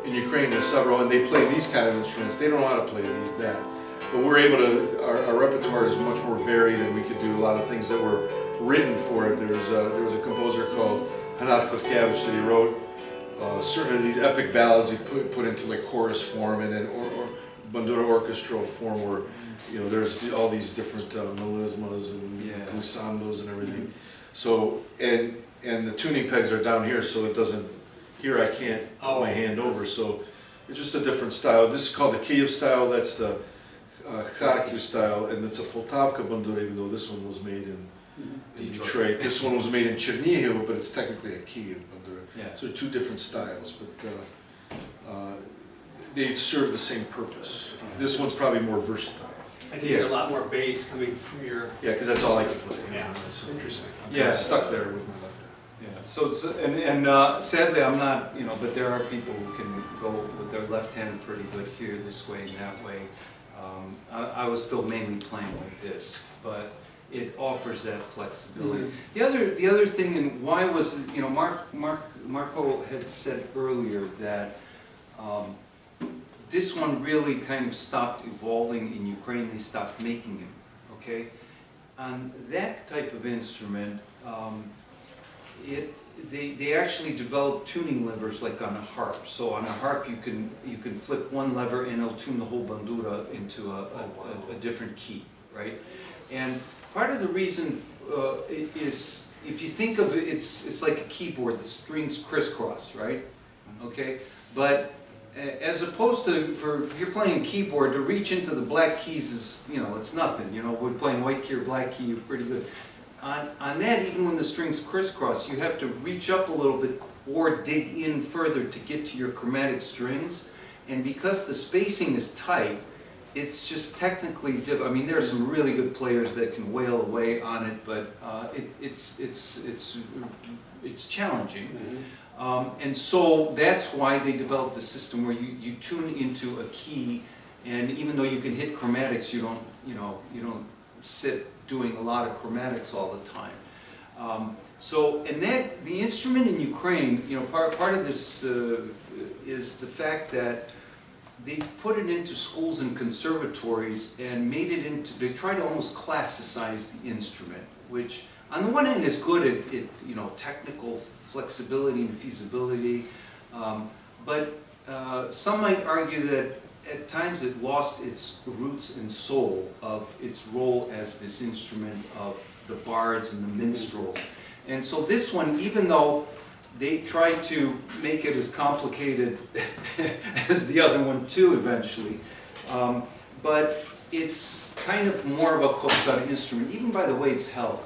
Speaker 3: in Ukraine, there's several, and they play these kind of instruments. They don't know how to play that. But we're able to, our repertoire is much more varied, and we could do a lot of things that were written for it. There was a composer called Deychakiwsky that he wrote certain of these epic ballads he put into like chorus form, and then or Bandura orchestral form, where you know there's all these different melismas and glissandos and everything. So and the tuning pegs are down here, so it doesn't. Here I can't put my hand over, so it's just a different style. This is called the Kiev style. That's the Kharkiv style, and it's a Poltavka bandura, even though this one was made in Detroit. This one was made in Chernihiv, but it's technically a Kiev bandura.
Speaker 1: Yeah.
Speaker 3: So two different styles, but they serve the same purpose. This one's probably more versatile.
Speaker 2: I can hear a lot more bass coming from your.
Speaker 3: Yeah, because that's all I can play.
Speaker 2: Yeah,
Speaker 3: So
Speaker 2: interesting.
Speaker 3: I'm kinda
Speaker 1: Yeah.
Speaker 3: stuck there with my left hand.
Speaker 1: Yeah, so, sadly, I'm not, you know, but there are people who can go with their left hand pretty good here, this way and that way. I was still mainly playing like this, but it offers that flexibility. The other thing, and why was, you know, Marko had said earlier that this one really kind of stopped evolving in Ukraine. They stopped making them, okay? On that type of instrument, they actually developed tuning levers like on a harp. So on a harp you can flip one lever and it'll tune the whole bandura into a different key, right? And part of the reason is, if you think of it, it's like a keyboard, the strings crisscross, right? Okay, but as opposed to, if you're playing a keyboard, to reach into the black keys is, you know, it's nothing. You know, we're playing white key or black key, you're pretty good. On that, even when the strings crisscross, you have to reach up a little bit or dig in further to get to your chromatic strings. And because the spacing is tight, it's just technically I mean, there are some really good players that can wail away on it, but it's challenging. And so that's why they developed a system where you tune into a key, and even though you can hit chromatics, you don't sit doing a lot of chromatics all the time. And the instrument in Ukraine, part of this is the fact that they put it into schools and conservatories and made it into, they try to almost classicize the instrument, which on the one hand is good at technical flexibility and feasibility, but some might argue that at times it lost its roots and soul of its role as this instrument of the bards and the minstrels. And so this one, even though they tried to make it as complicated as the other one too eventually, but it's kind of more of a kobzar instrument, even by the way it's held.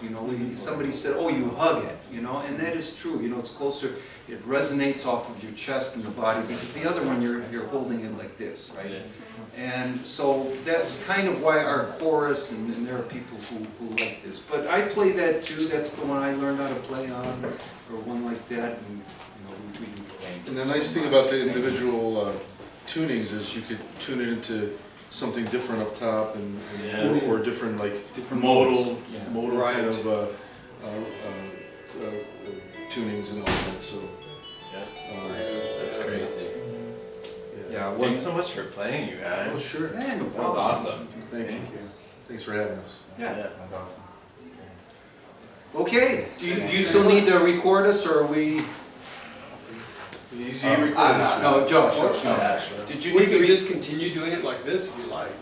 Speaker 1: Somebody said, oh, you hug it, and that is true. It's closer, it resonates off of your chest and the body, because the other one you're holding it like this, right? And so that's kind of why our chorus, and there are people who like this. But I play that too. That's the one I learned how to play on, or one like that. And we do play.
Speaker 3: And the nice thing about the individual tunings is you could tune it into something different up top, or different modal, modal kind of tunings and all that. So
Speaker 6: That's crazy.
Speaker 1: Yeah.
Speaker 6: Thanks so much for playing, you guys.
Speaker 3: Oh, sure.
Speaker 1: Yeah, no
Speaker 6: That was
Speaker 1: problem.
Speaker 6: awesome.
Speaker 3: Thank you. Thanks for having us.
Speaker 1: Yeah.
Speaker 8: That was awesome.
Speaker 1: Okay. Do you still need to record us, or are we?
Speaker 3: Easy
Speaker 8: I'm
Speaker 3: recording.
Speaker 8: not.
Speaker 1: No, Josh.
Speaker 6: Yeah, sure.
Speaker 1: Did you
Speaker 2: We
Speaker 1: need to
Speaker 2: could just continue doing it like this if you like.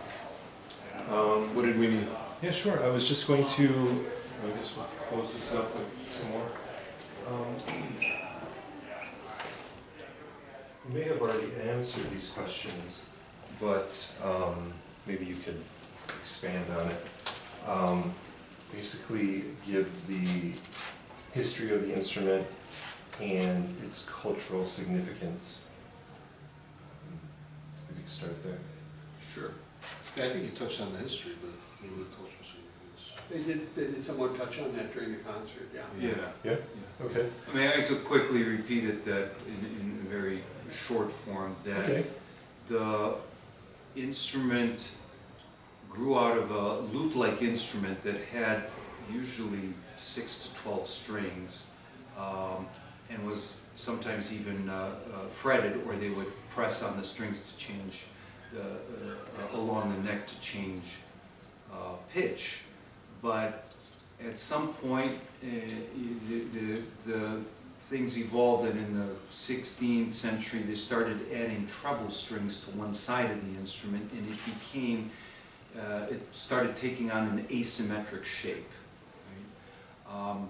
Speaker 3: What did we need?
Speaker 4: Yeah, sure. I was just going to, I guess we'll close this up with some more. You may have already answered these questions, but maybe you could expand on it. Basically, give the history of the instrument and its cultural significance. We could start there.
Speaker 1: Sure.
Speaker 3: Yeah, I think you touched on the history, but maybe the cultural significance.
Speaker 2: They did somewhat touch on that during the concert, yeah.
Speaker 1: Yeah.
Speaker 4: Okay.
Speaker 1: I mean, I could quickly repeat it that in a very short form, that
Speaker 4: Okay.
Speaker 1: the instrument grew out of a lute-like instrument that had usually 6 to 12 strings, and was sometimes even fretted, or they would press on the strings to change along the neck to change pitch. But at some point, the things evolved, and in the 16th century they started adding treble strings to one side of the instrument, and it became, it started taking on an asymmetric shape. Right?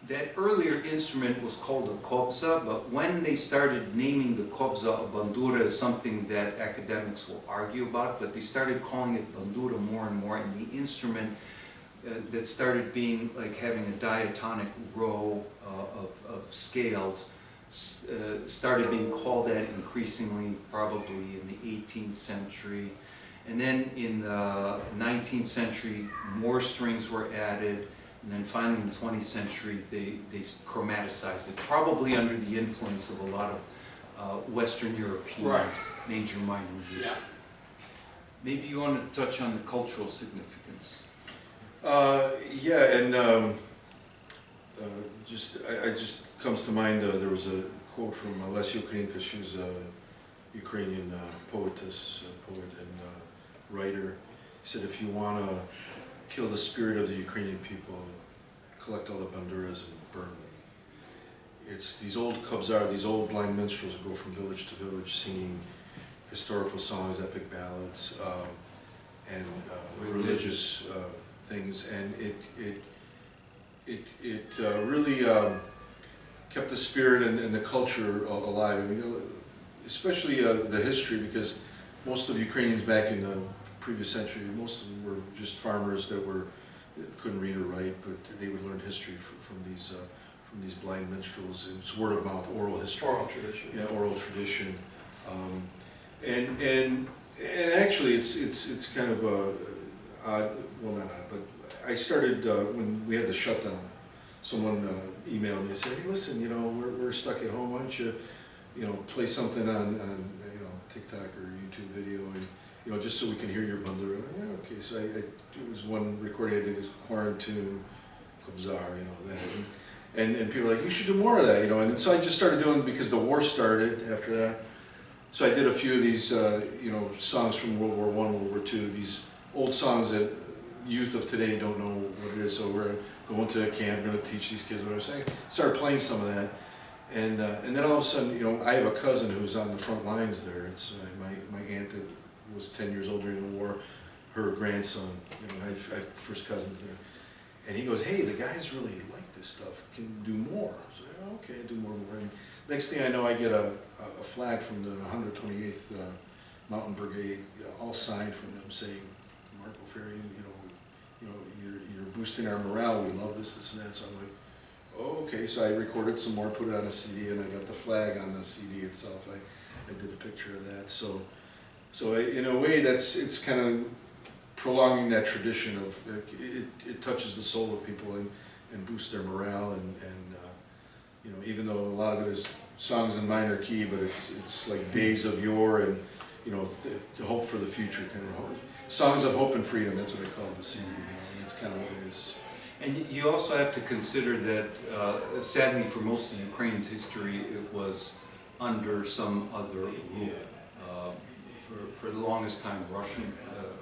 Speaker 1: That earlier instrument was called a kobza, but when they started naming the kobza a bandura is something that academics will argue about, but they started calling it bandura more and more, and the instrument that started being like having a diatonic row of scales started being called that increasingly, probably in the 18th century. And then in the 19th century, more strings were added. And then finally in the 20th century, they chromaticized it, probably under the influence of a lot of Western European major minor music.
Speaker 2: Yeah.
Speaker 1: Maybe you want to touch on the cultural significance.
Speaker 3: Yeah, and it just comes to mind, there was a quote from Lesya Ukrainka. She was a Ukrainian poetess, poet and writer. He said, if you want to kill the spirit of the Ukrainian people, collect all the banduras and burn them. It's these old kobzar, these old blind minstrels who go from village to village singing historical songs, epic ballads, and religious things, and it really kept the spirit and the culture alive. I mean, especially the history, because most of the Ukrainians back in the previous century, most of them were just farmers that couldn't read or write, but they would learn history from these blind minstrels. It's word of mouth, oral history.
Speaker 2: Oral tradition.
Speaker 3: Yeah, oral tradition. And And actually, it's kind of odd, well, not odd, but I started, when we had the shutdown, someone emailed me and said, hey, listen, you know, we're stuck at home, why don't you, you know, play something on you know, TikTok or YouTube video, and, you know, just so we can hear your bandura. Yeah, okay, so it was one recording I did, was Quarantine, Kubzar, you know, that. And people were like, you should do more of that, you know, and so I just started doing, because the war started after that. So I did a few of these, you know, songs from World War I, World War II, these old songs that youth of today don't know what it is. So we're going to a camp, we're going to teach these kids what I was saying. Started playing some of that, and then all of a sudden, you know, I have a cousin who's on the front lines there. It's my aunt that was 10 years old during the war, her grandson. You know, I have first cousins there, and he goes, hey, the guys really like this stuff. Can you do more? So okay, do more. And next thing I know, I get a flag from the 128th Mountain Brigade, all signed from them saying, Marko Farion, you know, you're boosting our morale. We love this, and that. So I'm like, oh, okay. So I recorded some more, put it on a CD, and I got the flag on the CD itself. I did a picture of that. So in a way, it's kind of prolonging that tradition of it touches the soul of people and boosts their morale, and you know, even though a lot of it is songs in minor key, but it's like days of yore, and you know, the hope for the future, kind of songs of hope and freedom. That's what I call the CD. You know, that's kind of what it is.
Speaker 1: And you also have to consider that, sadly, for most of Ukraine's history, it was under some other rule. For the longest time, Russian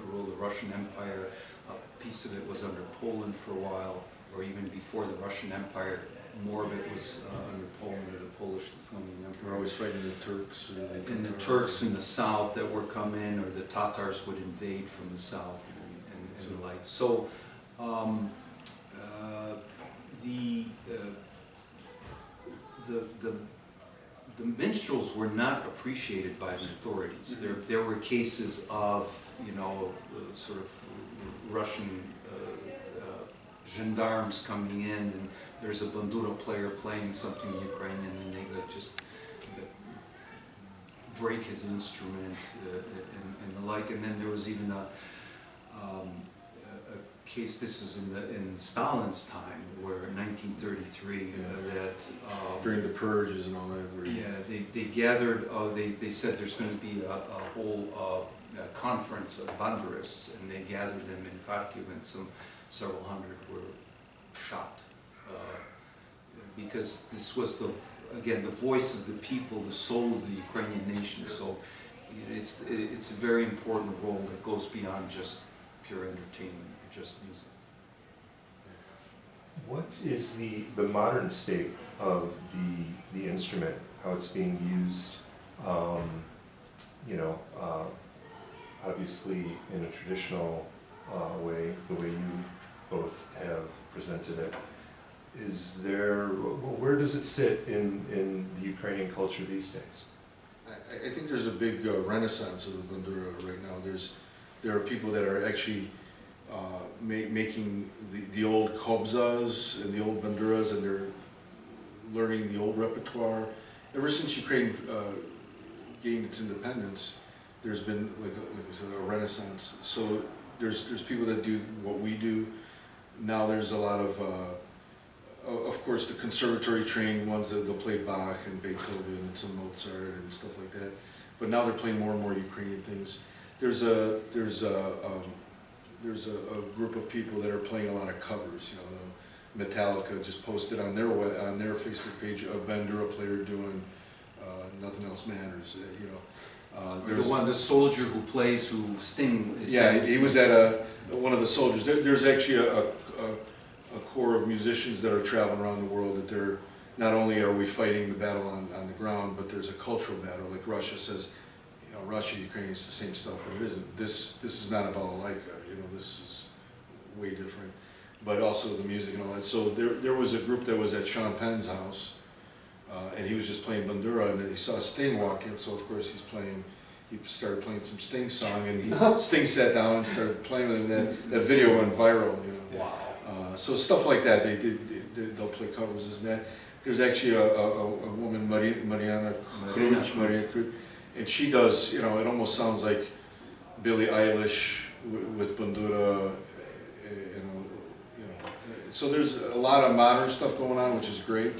Speaker 1: rule, the Russian Empire. A piece of it was under Poland for a while, or even before the Russian Empire. More of it was under Poland, or the Polish-Lithuanian Empire.
Speaker 3: We're always fighting the Turks.
Speaker 1: And the Turks in the south that would come in, or the Tatars would invade from the south, and the like. So the minstrels were not appreciated by the authorities. There were cases of, you know, sort of Russian gendarmes coming in, and there's a bandura player playing something Ukrainian, and they would just break his instrument and the like. And then there was even a case, this is in Stalin's time, where in 1933, that
Speaker 3: during the purges and all that.
Speaker 1: they gathered. They said there's going to be a whole conference of bandurists, and they gathered them in Kharkiv, and several hundred were shot because this was again the voice of the people, the soul of the Ukrainian nation. So it's a very important role that goes beyond just pure entertainment or just music.
Speaker 9: What is the modern state of the instrument, how it's being used, you know, obviously in a traditional way, the way you both have presented it? Is there, where does it sit in the Ukrainian culture these days?
Speaker 3: I think there's a big renaissance of the bandura right now. There are people that are actually making the old kobzas and the old banduras, and they're learning the old repertoire. Ever since Ukraine gained its independence, there's been, like I said, a renaissance. So there's people that do what we do. Now there's a lot of course, the conservatory trained ones that they'll play Bach and Beethoven and some Mozart and stuff like that. But now they're playing more and more Ukrainian things. There's a group of people that are playing a lot of covers. You know, Metallica just posted on their Facebook page a bandura player doing "Nothing Else Matters." You know,
Speaker 1: the soldier who plays, who Sting is.
Speaker 3: Yeah, he was at one of the soldiers. There's actually a corps of musicians that are traveling around the world. That they're not only are we fighting the battle on the ground, but there's a cultural battle. Like Russia says, you know, Russia, Ukraine is the same stuff, but it isn't. This is not about Laika. You know, this is way different. But also the music and all that. So there was a group that was at Sean Penn's house, and he was just playing bandura, and then he saw Sting walk in. So of course he started playing some Sting song, and Sting sat down and started playing with him. That video went viral. You know.
Speaker 1: Wow.
Speaker 3: So stuff like that, they'll play covers, isn't that? There's actually a woman, Mariana Krut, and she does, you know, it almost sounds like Billie Eilish with Bandura, so there's a lot of modern stuff going on, which is great.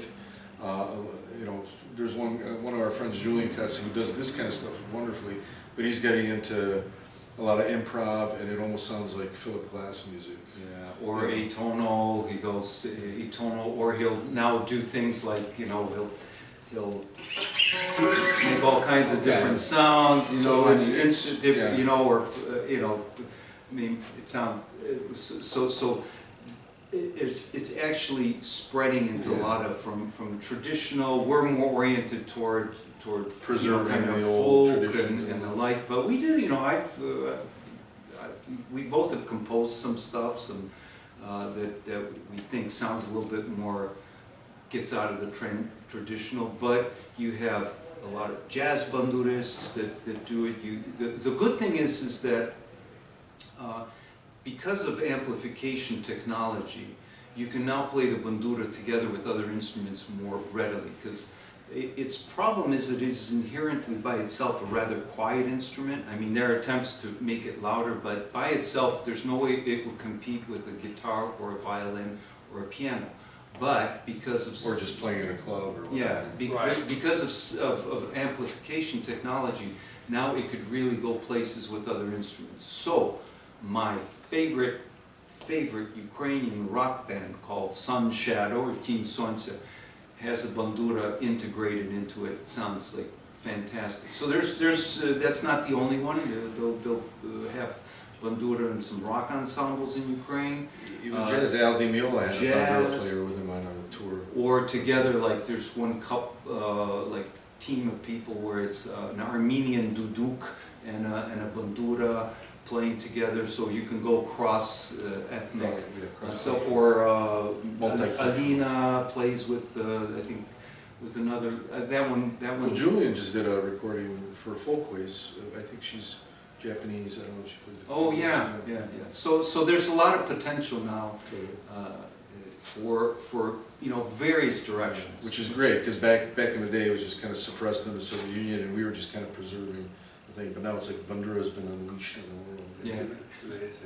Speaker 3: There's one of our friends, Julian Kutz, who does this kind of stuff wonderfully, but he's getting into a lot of improv, and it almost sounds like Philip Glass music.
Speaker 1: Yeah, or atonal, he goes atonal, or he'll now do things like, he'll make all kinds of different sounds,
Speaker 3: So it's
Speaker 1: different,
Speaker 3: yeah.
Speaker 1: or, I mean, it sounds, so it's actually spreading into a
Speaker 3: Yeah.
Speaker 1: lot of, from traditional, we're more oriented toward
Speaker 3: Preserving
Speaker 1: kind of
Speaker 3: the old
Speaker 1: folk
Speaker 3: traditions
Speaker 1: and
Speaker 3: and
Speaker 1: the like, but we do, we both have composed some stuff, that we think sounds a little bit more, gets out of the traditional, but you have a lot of jazz bandurists that do it. The good thing is that because of amplification technology, you can now play the bandura together with other instruments more readily, because its problem is that it is inherently by itself a rather quiet instrument. I mean, there are attempts to make it louder, but by itself there's no way it will compete with a guitar or a violin or a piano. But because of...
Speaker 3: Or just playing in a club or whatever.
Speaker 1: Yeah, because of amplification technology, now it could really go places with other instruments. So, my favorite Ukrainian rock band called Sun Shadow, or Teen Sonce, has a bandura integrated into it. It sounds like fantastic. So that's not the only one. They'll have bandura and some rock ensembles in Ukraine.
Speaker 3: Even jazz, Al Di Meola had a bandura
Speaker 1: Jazz.
Speaker 3: player with him on a tour.
Speaker 1: Or together, like there's one team of people where it's an Armenian duduk and a bandura playing together, so you can go cross ethnic.
Speaker 3: Right, yeah, cross
Speaker 1: So,
Speaker 3: cultural.
Speaker 1: or
Speaker 3: Multicultural.
Speaker 1: Alina plays with I think with another that one.
Speaker 3: Well, Julian just did a recording for Folkways. I think she's Japanese. I don't know if she plays the
Speaker 1: Oh yeah. So there's a lot of potential now for various directions,
Speaker 3: Which is great, because back in the day it was just kind of suppressed in the Soviet Union, and we were just kind of preserving the thing. But now it's like Bandura has been unleashed in the world.
Speaker 1: Yeah.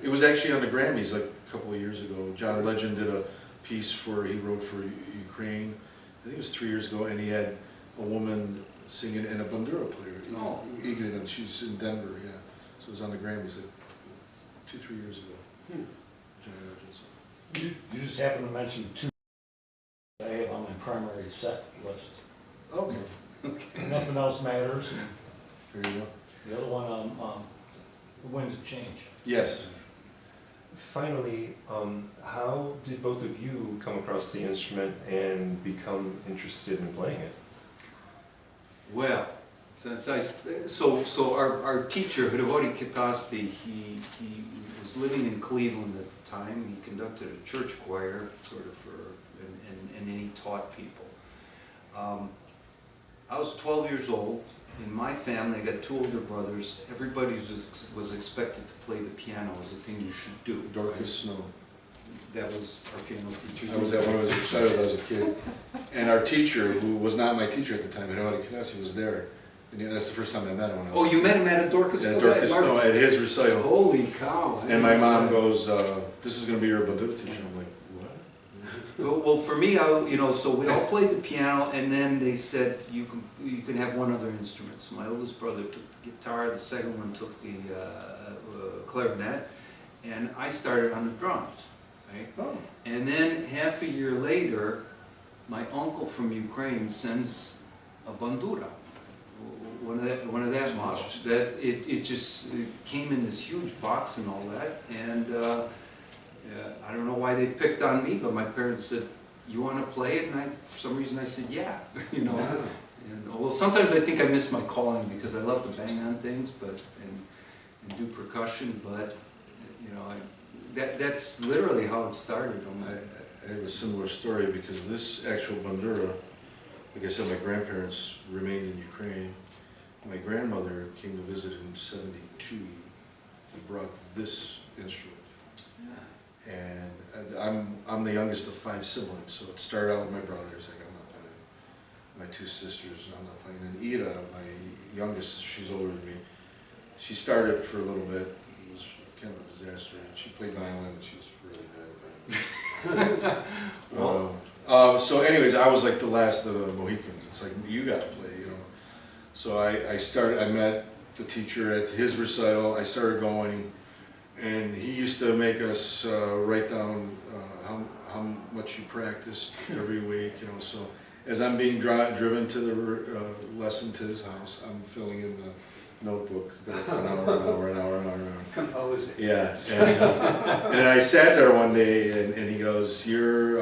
Speaker 3: It was actually on the Grammys like a couple of years ago. John Legend did a piece he wrote for Ukraine. I think it was 3 years ago, and he had a woman singing and a bandura player.
Speaker 1: Oh.
Speaker 3: She's in Denver, yeah. So it was on the Grammys like 2-3 years ago. John Legend. So.
Speaker 10: You just happened to mention two I have on my primary set list.
Speaker 3: Okay.
Speaker 10: Nothing else matters.
Speaker 3: There you go.
Speaker 10: The other one, The Winds of Change.
Speaker 3: Yes.
Speaker 9: Finally, how did both of you come across the instrument and become interested in playing it?
Speaker 1: Well, so our teacher, Deychakiwsky, he was living in Cleveland at the time. He conducted a church choir, sort of, and then he taught people. I was 12 years old. In my family, I got 2 older brothers. Everybody was expected to play the piano as a thing you should do.
Speaker 3: Dorcas Snow.
Speaker 1: That was our piano teacher.
Speaker 3: I was at one of his recitals as a kid. And our teacher, who was not my teacher at the time, Deychakiwsky, was there. And that's the first time I met him. When I was
Speaker 1: Oh, you met him at a Dorcas Snow?
Speaker 3: Dorcas Snow at his recital.
Speaker 1: Holy cow.
Speaker 3: And my mom goes, this is going to be your bandura teacher. I'm like, what?
Speaker 1: Well, for me, so we all played the piano, and then they said you can have one other instrument. So my oldest brother took the guitar, the second one took the clarinet, and I started on the drums. Right?
Speaker 3: Oh.
Speaker 1: And then half a year later, my uncle from Ukraine sends a bandura, one of that models. That it just came in this huge box and all that, and. I don't know why they picked on me, but my parents said, "You want to play it?" And for some reason I said, "Yeah." And well, sometimes I think I miss my calling because I love to bang on things, and do percussion. But that's literally how it started.
Speaker 3: I have a similar story because this actual bandura, like I said, my grandparents remained in Ukraine. My grandmother came to visit in '72 and brought this instrument. And I'm the youngest of 5 siblings, so it started out with my brothers. Like, I'm not playing. My 2 sisters, I'm not playing. And Ida, my youngest, she's older than me. she started for a little bit, it was kind of a disaster. She played violin, and she was really bad at violin. So anyways, I was like the last of the Mohicans. It's like, you gotta play, you know. So I met the teacher at his recital. I started going, and he used to make us write down how much you practiced every week, you know. So as I'm being driven to the lesson to his house, I'm filling in the notebook an hour.
Speaker 2: Composing.
Speaker 3: Yeah, and I sat there one day, and he goes, you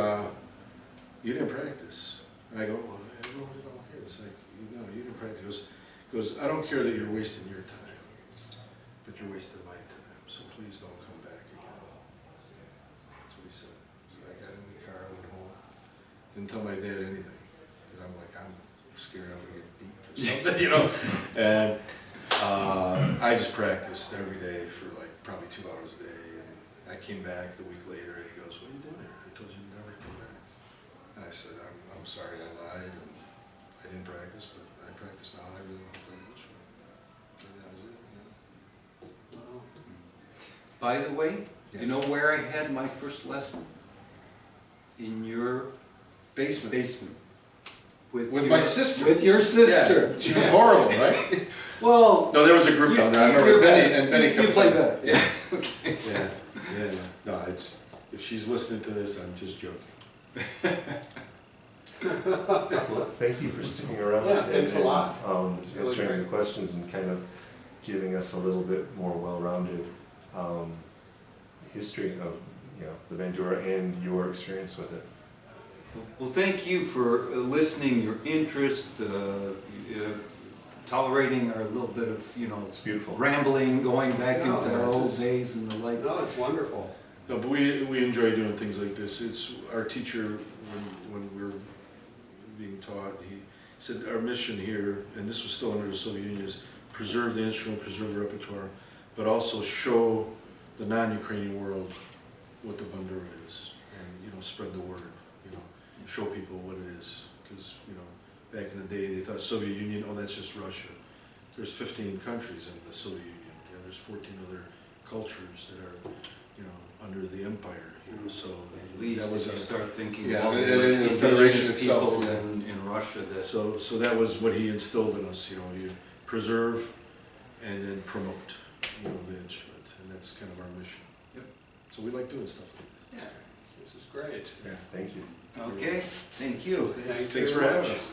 Speaker 3: didn't practice. And I go, well, everyone here. It's like, no, you didn't practice. He goes, I don't care that you're wasting your time, but you're wasting my time, so please don't come back again. That's what he said. So I got in the car, I went home, didn't tell my dad anything. And I'm like, I'm scared I'm gonna get beat or something, you know? And I just practiced every day for like probably 2 hours a day. And I came back the week later, and he goes, what are you doing here? I told you to never come back. And I said, I'm sorry, I lied, and I didn't practice, but I practice now, and I really want to play the instrument. And that was it, you know.
Speaker 1: By the way, you know where I had my first lesson? In your
Speaker 3: Basement.
Speaker 1: With
Speaker 3: With
Speaker 1: your-
Speaker 3: my sister.
Speaker 1: With your sister.
Speaker 3: Yeah, she was horrible, right?
Speaker 1: Well.
Speaker 3: No, there was a group down there, I remember Benny
Speaker 1: You
Speaker 3: kept
Speaker 1: play
Speaker 3: playing.
Speaker 1: better, yeah, okay.
Speaker 3: Yeah. No, if she's listening to this, I'm just joking.
Speaker 9: Well, thank you for sticking around.
Speaker 2: Yeah, thanks a lot.
Speaker 9: Answering
Speaker 2: really
Speaker 9: the
Speaker 2: great.
Speaker 9: questions and kind of giving us a little bit more well-rounded history of, you know, the Bandura and your experience with it.
Speaker 1: Well, thank you for listening, your interest, tolerating our little bit of, you know,
Speaker 9: It's beautiful.
Speaker 1: rambling, going back
Speaker 2: No,
Speaker 1: into
Speaker 2: this
Speaker 1: our old
Speaker 2: is-
Speaker 1: days and the like.
Speaker 2: No, it's wonderful.
Speaker 3: No, but we enjoy doing things like this. It's our teacher, when we were being taught, he said our mission here, and this was still under the Soviet Union, is preserve the instrument, preserve the repertoire, but also show the non-Ukrainian world what the bandura is, and, you know, spread the word, you know, show people what it is. Because, you know, back in the day, they thought Soviet Union, oh, that's just Russia. There's 15 countries in the Soviet Union. You know, there's 14 other cultures that are, you know, under the empire. You know, so
Speaker 1: At least
Speaker 3: that was
Speaker 1: if you
Speaker 3: our,
Speaker 1: start thinking
Speaker 3: yeah,
Speaker 1: about
Speaker 3: and
Speaker 1: the
Speaker 3: the Federation
Speaker 1: indigenous
Speaker 3: itself,
Speaker 1: peoples
Speaker 3: yeah.
Speaker 1: in Russia that.
Speaker 3: so that was what he instilled in us. You know, you preserve and then promote, you know, the instrument, and that's kind of our mission.
Speaker 1: Yep.
Speaker 3: So we like doing stuff like this.
Speaker 2: Yeah, this is great.
Speaker 3: Yeah.
Speaker 9: Thank you.
Speaker 1: Okay, thank you.
Speaker 2: Thanks
Speaker 3: Thanks for
Speaker 2: very
Speaker 3: having
Speaker 2: much.
Speaker 3: us.